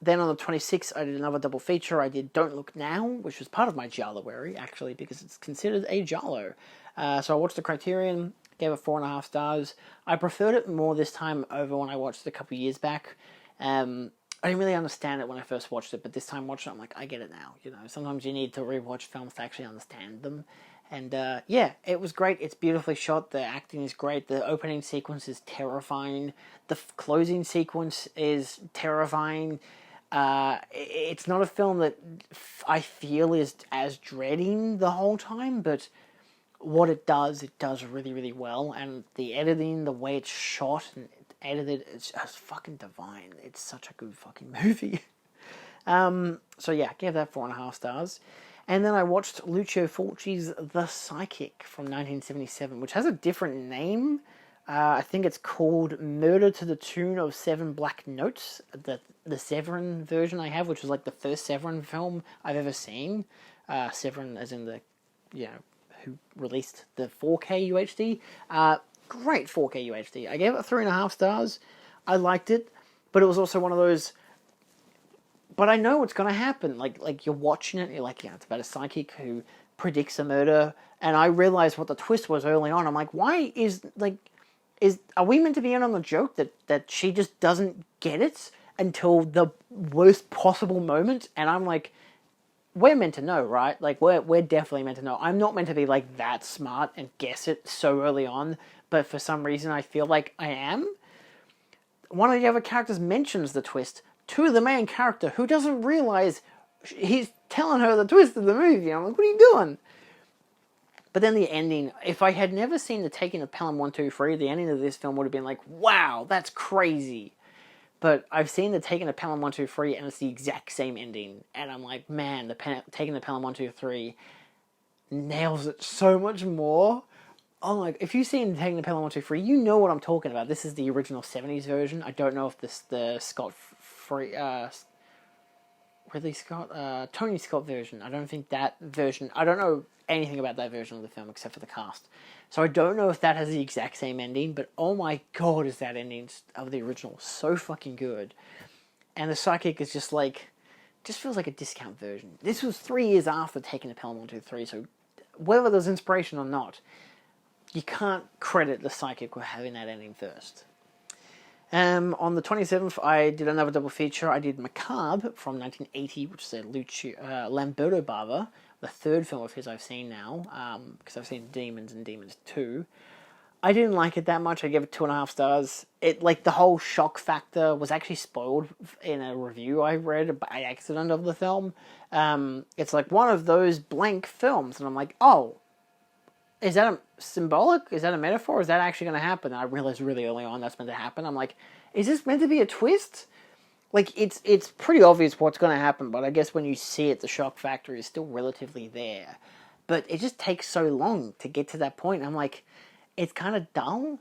Then on the 26th, I did another double feature. I did Don't Look Now, which was part of my Giallo-wary, actually, because it's considered a Giallo. So I watched the Criterion, gave it 4.5 stars. I preferred it more this time over when I watched it a couple years back. I didn't really understand it when I first watched it, but this time watching it, I'm like, I get it now. Sometimes you need to rewatch films to actually understand them. And yeah, it was great. It's beautifully shot. The acting is great. The opening sequence is terrifying. The closing sequence is terrifying. It's not a film that I feel is as dreading the whole time, but what it does really, really well. And the editing, the way it's shot and edited, it's just fucking divine. It's such a good fucking movie. So yeah, gave that 4.5 stars. And then I watched Lucio Fulci's The Psychic from 1977, which has a different name. I think it's called Murder to the Tune of Seven Black Notes, the Severin version I have, which was like the first Severin film I've ever seen. Severin as in the, who released the 4K UHD. Great 4K UHD. I gave it 3.5 stars. I liked it, but it was also one of those, but I know what's going to happen. Like you're watching it, you're like, yeah, it's about a psychic who predicts a murder, and I realized what the twist was early on. I'm like, why are we meant to be in on the joke that she just doesn't get it until the worst possible moment? And I'm like, we're meant to know, right? Like, we're definitely meant to know. I'm not meant to be, like, that smart and guess it so early on, but for some reason I feel like I am. One of the other characters mentions the twist to the main character, who doesn't realize he's telling her the twist of the movie. I'm like, what are you doing? But then the ending, if I had never seen The Taking of Pelham 1, 2, 3, the ending of this film would have been like, wow, that's crazy. But I've seen The Taking of Pelham 1, 2, 3, and it's the exact same ending. And I'm like, man, Taking the Pelham 1, 2, 3 nails it so much more. Oh my, if you've seen Taking the Pelham 1, 2, 3, you know what I'm talking about. This is the original 70s version. I don't know if the Ridley Scott, Tony Scott version. I don't think that version, I don't know anything about that version of the film except for the cast. So I don't know if that has the exact same ending, but oh my god, is that ending of the original so fucking good. And The Psychic is just feels like a discount version. This was 3 years after Taking the Pelham 1, 2, 3, so whether there's inspiration or not, you can't credit The Psychic with having that ending first. On the 27th, I did another double feature. I did Macabre from 1980, which is a Lamberto Bava, the third film of his I've seen now, because I've seen Demons and Demons 2. I didn't like it that much. I gave it 2.5 stars. The whole shock factor was actually spoiled in a review I read by accident of the film. It's like one of those blank films, and I'm like, oh, is that a symbolic? Is that a metaphor? Is that actually going to happen? And I realized really early on that's meant to happen. I'm like, is this meant to be a twist? Like, it's pretty obvious what's going to happen, but I guess when you see it, the shock factor is still relatively there. But it just takes so long to get to that point. I'm like, it's kind of dull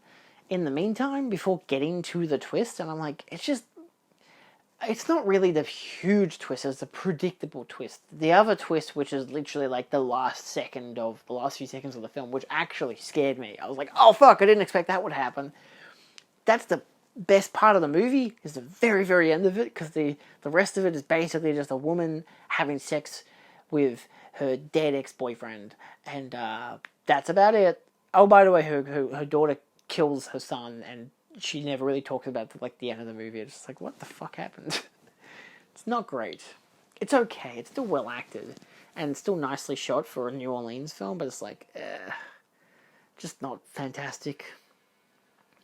in the meantime before getting to the twist. And I'm like, it's not really the huge twist, it's the predictable twist. The other twist, which is literally like the last few seconds of the film, which actually scared me. I was like, oh fuck, I didn't expect that would happen. That's the best part of the movie, is the very, very end of it, because the rest of it is basically just a woman having sex with her dead ex-boyfriend, and that's about it. Oh, by the way, her daughter kills her son, and she never really talks about the end of the movie. It's just like, what the fuck happened? It's not great. It's okay. It's still well acted, and still nicely shot for a New Orleans film, but it's like, just not fantastic.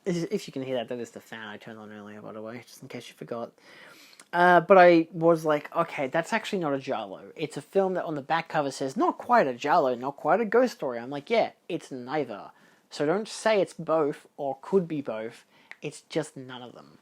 If you can hear that is the fan I turned on earlier, by the way, just in case you forgot. But I was like, okay, that's actually not a giallo. It's a film that on the back cover says, not quite a giallo, not quite a ghost story. I'm like, yeah, it's neither. So don't say it's both, or could be both. It's just none of them.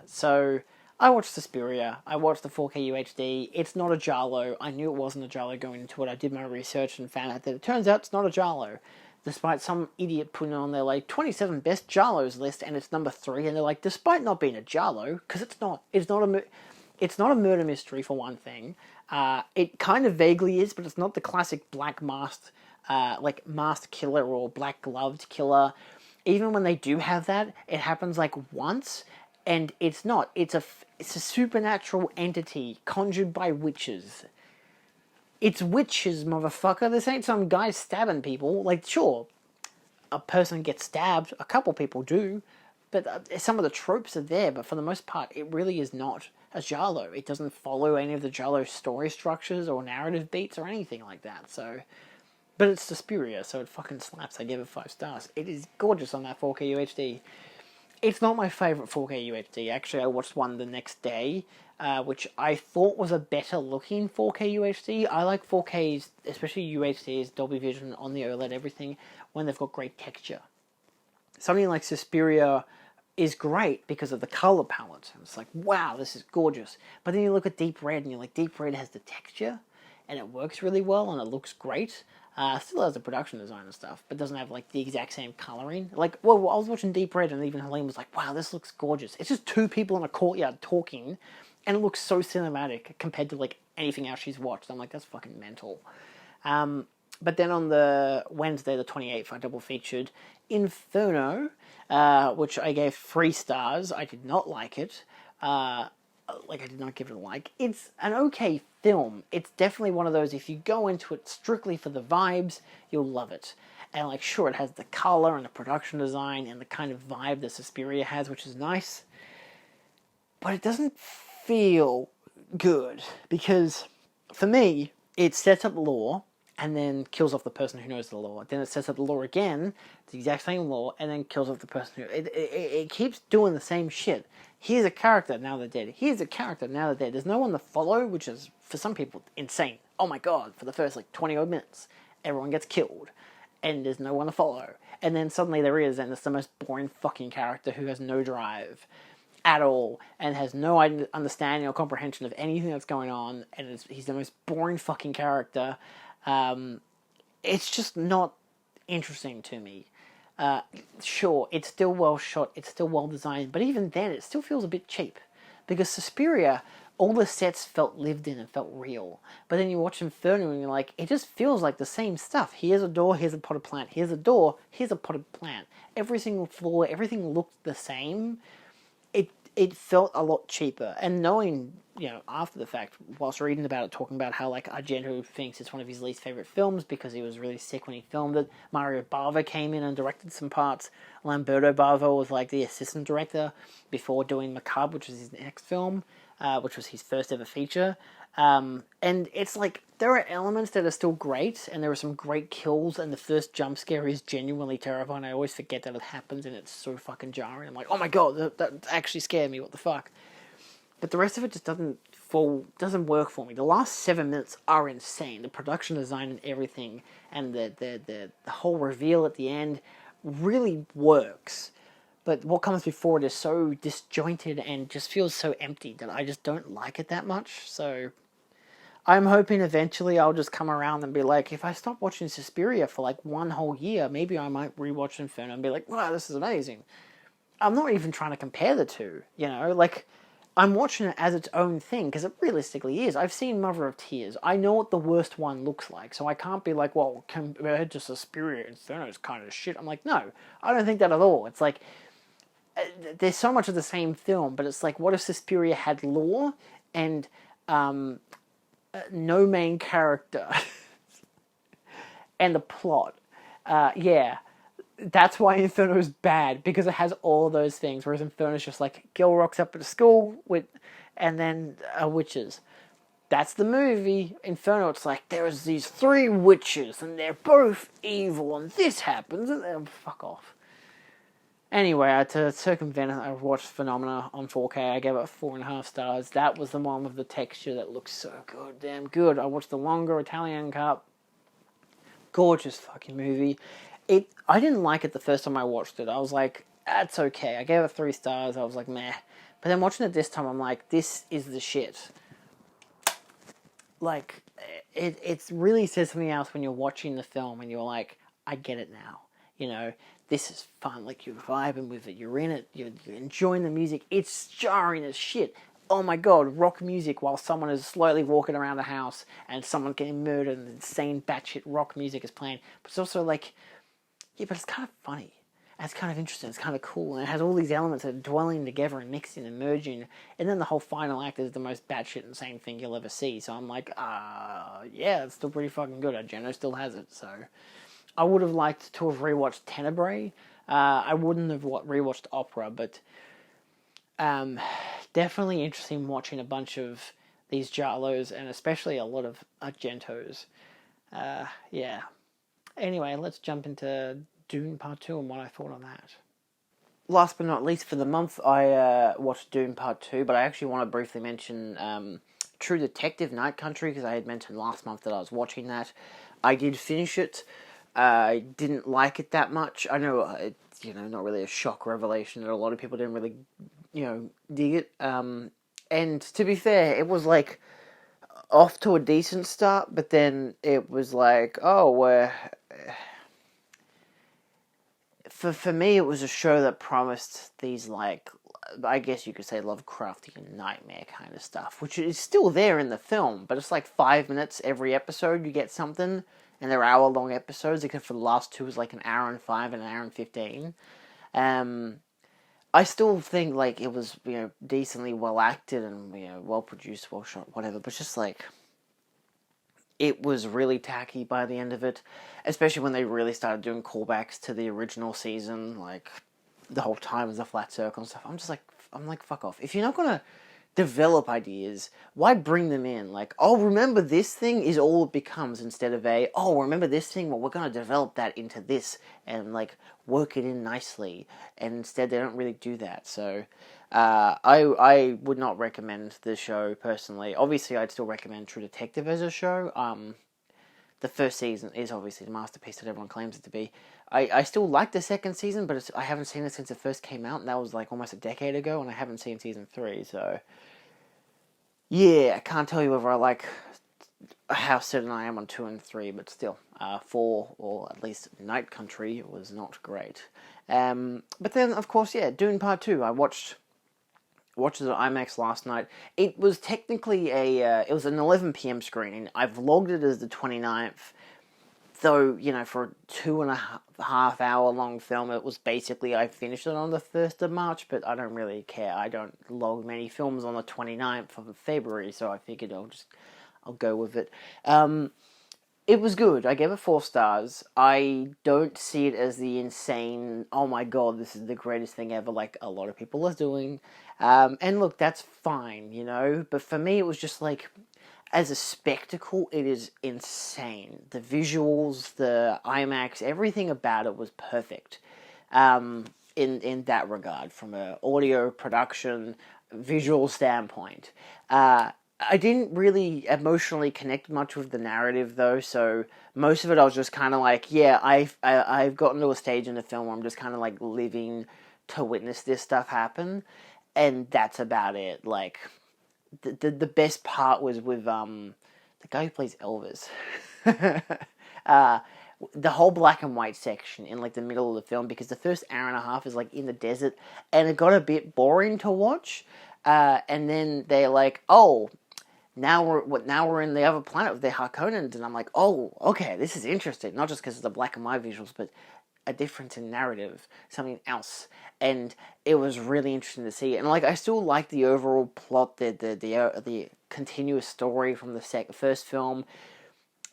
So I watched Suspiria. I watched the 4K UHD. It's not a giallo. I knew it wasn't a giallo going into it. I did my research and found out that it turns out it's not a giallo. Despite some idiot putting on their 27 best giallos list, and it's number 3, and they're like, despite not being a giallo, because it's not a murder mystery for one thing. It kind of vaguely is, but it's not the classic black masked, masked killer or black gloved killer. Even when they do have that, it happens once, and it's not. It's a supernatural entity conjured by witches. It's witches, motherfucker. This ain't some guy stabbing people. Sure, a person gets stabbed. A couple people do. But some of the tropes are there. But for the most part, it really is not a giallo. It doesn't follow any of the giallo story structures or narrative beats or anything like that. So, But it's Suspiria, so it fucking slaps. I give it 5 stars. It is gorgeous on that 4K UHD. It's not my favourite 4K UHD. Actually, I watched one the next day, which I thought was a better looking 4K UHD. I like 4Ks, especially UHDs, Dolby Vision on the OLED, everything, when they've got great texture. Something like Suspiria is great because of the colour palette. It's like, wow, this is gorgeous. But then you look at Deep Red and you're like, Deep Red has the texture and it works really well and it looks great. Still has the production design and stuff, but doesn't have like the exact same colouring. Like, well, I was watching Deep Red and even Helene was like, wow, this looks gorgeous. It's just two people in a courtyard talking and it looks so cinematic compared to like anything else she's watched. I'm like, that's fucking mental. But then on the Wednesday, the 28th, I double featured Inferno, which I gave 3 stars. I did not like it. I did not give it a like. It's an okay film. It's definitely one of those, if you go into it strictly for the vibes, you'll love it. And like, sure, it has the color and the production design and the kind of vibe that Suspiria has, which is nice. But it doesn't feel good because, for me, it sets up lore and then kills off the person who knows the lore. Then it sets up the lore again, the exact same lore, and then kills off the person who... It keeps doing the same shit. Here's a character, now they're dead. Here's a character, now they're dead. There's no one to follow, which is, for some people, insane. Oh my god, for the first, 20-odd minutes, everyone gets killed, and there's no one to follow. And then suddenly there is, and it's the most boring fucking character who has no drive at all, and has no understanding or comprehension of anything that's going on, and he's the most boring fucking character. It's just not interesting to me. Sure, it's still well shot, it's still well designed, but even then it still feels a bit cheap. Because Suspiria, all the sets felt lived in and felt real. But then you watch Inferno and you're like, it just feels like the same stuff. Here's a door, here's a potted plant. Here's a door, here's a potted plant. Every single floor, everything looked the same. It felt a lot cheaper. And knowing, after the fact, whilst reading about it, talking about how, Argento thinks it's one of his least favourite films because he was really sick when he filmed it. Mario Bava came in and directed some parts. Lamberto Bava was, the assistant director before doing Macabre, which was his next film, which was his first ever feature. And it's there are elements that are still great, and there are some great kills, and the first jump scare is genuinely terrifying. I always forget that it happens, and it's so fucking jarring. I'm like, oh my god, that actually scared me, what the fuck? But the rest of it just doesn't work for me. The last 7 minutes are insane. The production design and everything, and the whole reveal at the end really works. But what comes before it is so disjointed and just feels so empty that I just don't like it that much. So I'm hoping eventually I'll just come around and be like, if I stop watching Suspiria for 1 whole year, maybe I might rewatch Inferno and be like, wow, this is amazing. I'm not even trying to compare the two, I'm watching it as its own thing, because it realistically is. I've seen Mother of Tears. I know what the worst one looks like, so I can't be like, well, compared to Suspiria, Inferno's kind of shit. I'm like, no, I don't think that at all. It's there's so much of the same film, but it's what if Suspiria had lore and no main character and the plot? That's why Inferno is bad, because it has all those things, whereas Inferno is just Gil rocks up at a school and then witches. That's the movie. Inferno, it's there's these 3 witches and they're both evil and this happens and then fuck off. Anyway, to circumvent it, I watched Phenomena on 4K. I gave it 4.5 stars. That was the one with the texture that looks so goddamn good. I watched the longer Italian cut. Gorgeous fucking movie. I didn't like it the first time I watched it. I was like, that's okay. I gave it 3 stars. I was like, meh. But then watching it this time, I'm like, this is the shit. It really says something else when you're watching the film and you're like, I get it now. This is fun. You're vibing with it. You're in it. You're enjoying the music. It's jarring as shit. Oh my god, rock music while someone is slowly walking around the house and someone getting murdered and insane batshit rock music is playing. But it's also but it's kind of funny. And it's kind of interesting. It's kind of cool. And it has all these elements that are dwelling together and mixing and merging. And then the whole final act is the most batshit insane thing you'll ever see. So I'm like, yeah, it's still pretty fucking good. Argento still has it, so... I would have liked to have rewatched Tenebrae. I wouldn't have rewatched Opera, but definitely interesting watching a bunch of these Giallos and especially a lot of Argentos. Yeah. Anyway, let's jump into Dune Part 2 and what I thought on that. Last but not least for the month, I watched Dune Part 2, but I actually want to briefly mention True Detective Night Country, because I had mentioned last month that I was watching that. I did finish it. I didn't like it that much. I know it's, not really a shock revelation that a lot of people didn't really, dig it. And to be fair, it was like off to a decent start, but then it was like, for me, it was a show that promised these, like, I guess you could say Lovecraftian nightmare kind of stuff, which is still there in the film, but it's like 5 minutes every episode you get something, and they're hour-long episodes, except for the last two is like an hour and 5 and an hour and 15. I still think, like, it was, decently well acted and, well produced, well shot, whatever, but just like, it was really tacky by the end of it, especially when they really started doing callbacks to the original season, like, the whole time as a flat circle and stuff. I'm like, fuck off. If you're not gonna develop ideas, why bring them in? Like, oh, remember this thing is all it becomes, instead of remember this thing, well, we're gonna develop that into this, and, like, work it in nicely, and instead they don't really do that, so... I would not recommend the show personally. Obviously, I'd still recommend True Detective as a show. The first season is obviously the masterpiece that everyone claims it to be. I still like the second season, but I haven't seen it since it first came out, and that was like almost a decade ago, and I haven't seen season 3, so... Yeah, I can't tell you whether I like how certain I am on 2 and 3, but still, 4, or at least Night Country, was not great. But then, of course, Dune Part 2, I watched it at IMAX last night. It was technically it was an 11 p.m. screening. I vlogged it as the 29th, though, for a 2.5 hour long film, it was basically, I finished it on the 1st of March, but I don't really care. I don't log many films on the 29th of February, so I figured I'll go with it. It was good. I gave it 4 stars. I don't see it as the insane, oh my god, this is the greatest thing ever, like a lot of people are doing. And look, that's fine, but for me it was just like, as a spectacle, it is insane. The visuals, the IMAX, everything about it was perfect. In that regard, from an audio production, visual standpoint. I didn't really emotionally connect much with the narrative, though, so most of it I was just kind of like, I've gotten to a stage in the film where I'm just kind of like living to witness this stuff happen, and that's about it. Like, the best part was with the guy who plays Elvis. The whole black and white section in like the middle of the film, because the first hour and a half is like in the desert, and it got a bit boring to watch. And then they're like, oh, now we're in the other planet with the Harkonnens, and I'm like, oh, okay, this is interesting. Not just because of the black and white visuals, but a difference in narrative, something else, and it was really interesting to see. And like, I still like the overall plot, the continuous story from the first film.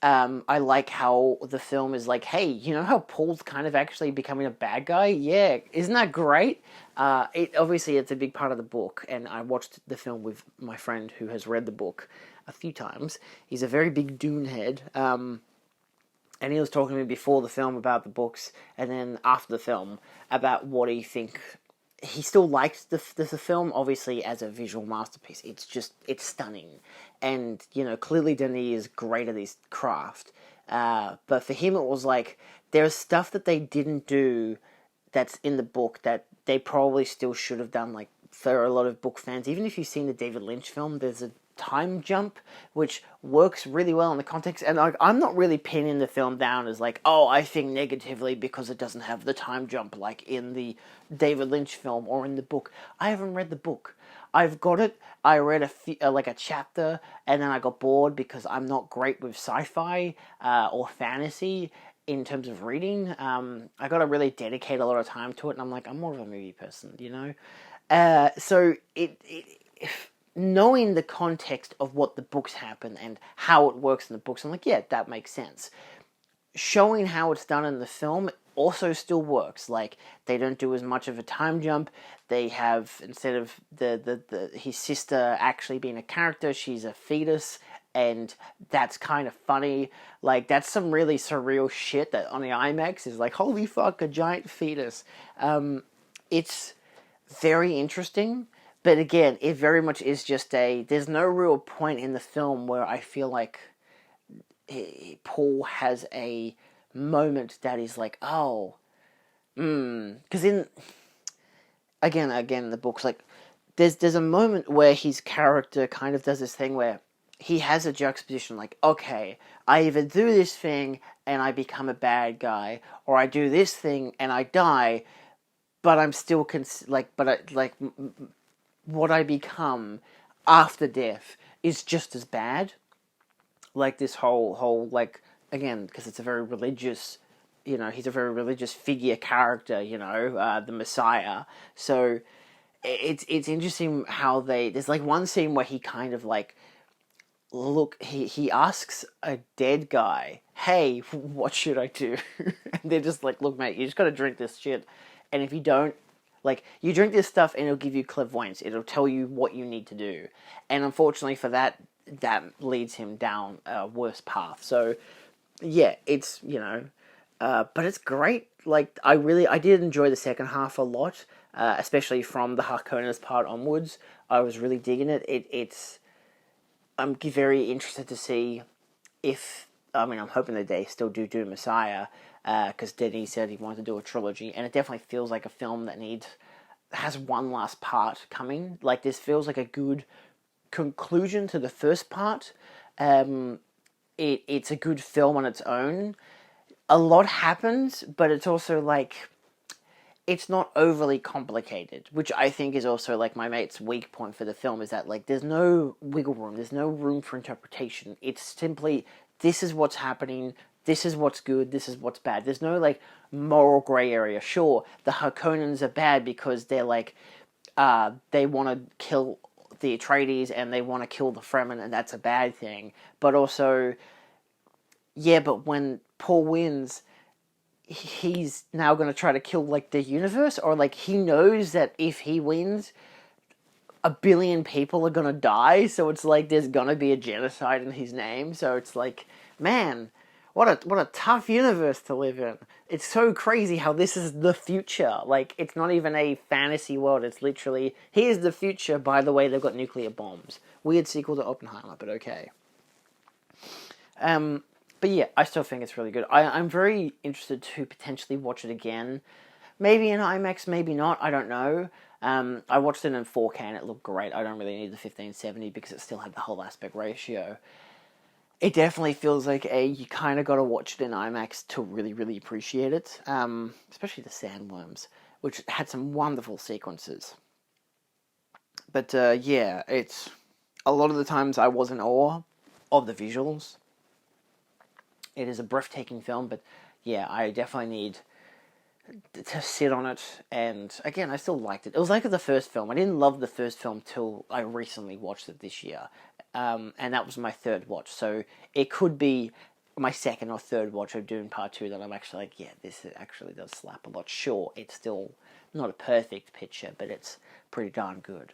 I like how the film is like, hey, you know how Paul's kind of actually becoming a bad guy? Yeah, isn't that great? It's a big part of the book, and I watched the film with my friend who has read the book a few times. He's a very big Dune head, and he was talking to me before the film about the books, and then after the film about what he think. He still likes the film, obviously, as a visual masterpiece. It's stunning. And, clearly Denis is great at his craft. But for him, it was like, there's stuff that they didn't do that's in the book that they probably still should have done, like, for a lot of book fans. Even if you've seen the David Lynch film, there's a time jump, which works really well in the context, and I'm not really pinning the film down as like, oh, I think negatively because it doesn't have the time jump like in the David Lynch film or in the book. I haven't read the book. I've got it. I read a chapter, and then I got bored because I'm not great with sci-fi or fantasy in terms of reading. I got to really dedicate a lot of time to it, and I'm like, I'm more of a movie person, so knowing the context of what the books happen and how it works in the books, I'm like, yeah, that makes sense. Showing how it's done in the film also still works. Like, they don't do as much of a time jump. They have, instead of his sister actually being a character, she's a fetus, and that's kind of funny. Like, that's some really surreal shit that on the IMAX is like, holy fuck, a giant fetus. It's very interesting, but again, it very much is just there's no real point in the film where I feel like Paul has a moment that is like, oh, because again, the book's like, there's a moment where his character kind of does this thing where he has a juxtaposition, like, okay, I either do this thing and I become a bad guy, or I do this thing and I die, but I'm still what I become after death is just as bad. Like this whole like, again, because it's a very religious, he's a very religious figure character, the Messiah. So it's interesting how there's like one scene where he kind of like, he asks a dead guy, hey, what should I do? And they're just like, look, mate, you just got to drink this shit, and if you don't, like, you drink this stuff and it'll give you clairvoyance, it'll tell you what you need to do. And unfortunately for that leads him down a worse path. So yeah, it's, but it's great. Like, I did enjoy the second half a lot, especially from the Harkonnens part onwards. I was really digging it. I'm very interested to see if, I'm hoping that they still do Messiah, because Denis said he wanted to do a trilogy, and it definitely feels like a film that has one last part coming. Like, this feels like a good conclusion to the first part. It's a good film on its own. A lot happens, but it's also like, it's not overly complicated, which I think is also like my mate's weak point for the film, is that like there's no wiggle room, there's no room for interpretation. It's simply, this is what's happening, this is what's good, this is what's bad. There's no like moral grey area. Sure, the Harkonnens are bad because they're like, they want to kill the Atreides and they want to kill the Fremen, and that's a bad thing. But also, yeah, but when Paul wins, he's now going to try to kill like the universe, or like he knows that if he wins, 1 billion people are going to die, so it's like there's going to be a genocide in his name. So it's like, man, what a tough universe to live in. It's so crazy how this is the future. Like, it's not even a fantasy world, it's literally, here's the future, by the way, they've got nuclear bombs. Weird sequel to Oppenheimer, but okay. But yeah, I still think it's really good. I'm very interested to potentially watch it again. Maybe in IMAX, maybe not, I don't know. I watched it in 4K and it looked great. I don't really need the 1570 because it still had the whole aspect ratio. It definitely feels like you kind of got to watch it in IMAX to really, really appreciate it. Especially the sandworms, which had some wonderful sequences. But yeah, it's a lot of the times I was in awe of the visuals. It is a breathtaking film, but yeah, I definitely need to sit on it. And again, I still liked it. It was like the first film. I didn't love the first film till I recently watched it this year. And that was my third watch. So it could be my second or third watch of Dune Part 2 that I'm actually like, yeah, this actually does slap a lot. Sure, it's still not a perfect picture, but it's pretty darn good.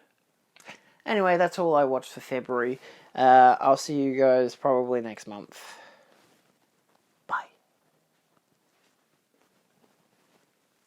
Anyway, that's all I watched for February. I'll see you guys probably next month.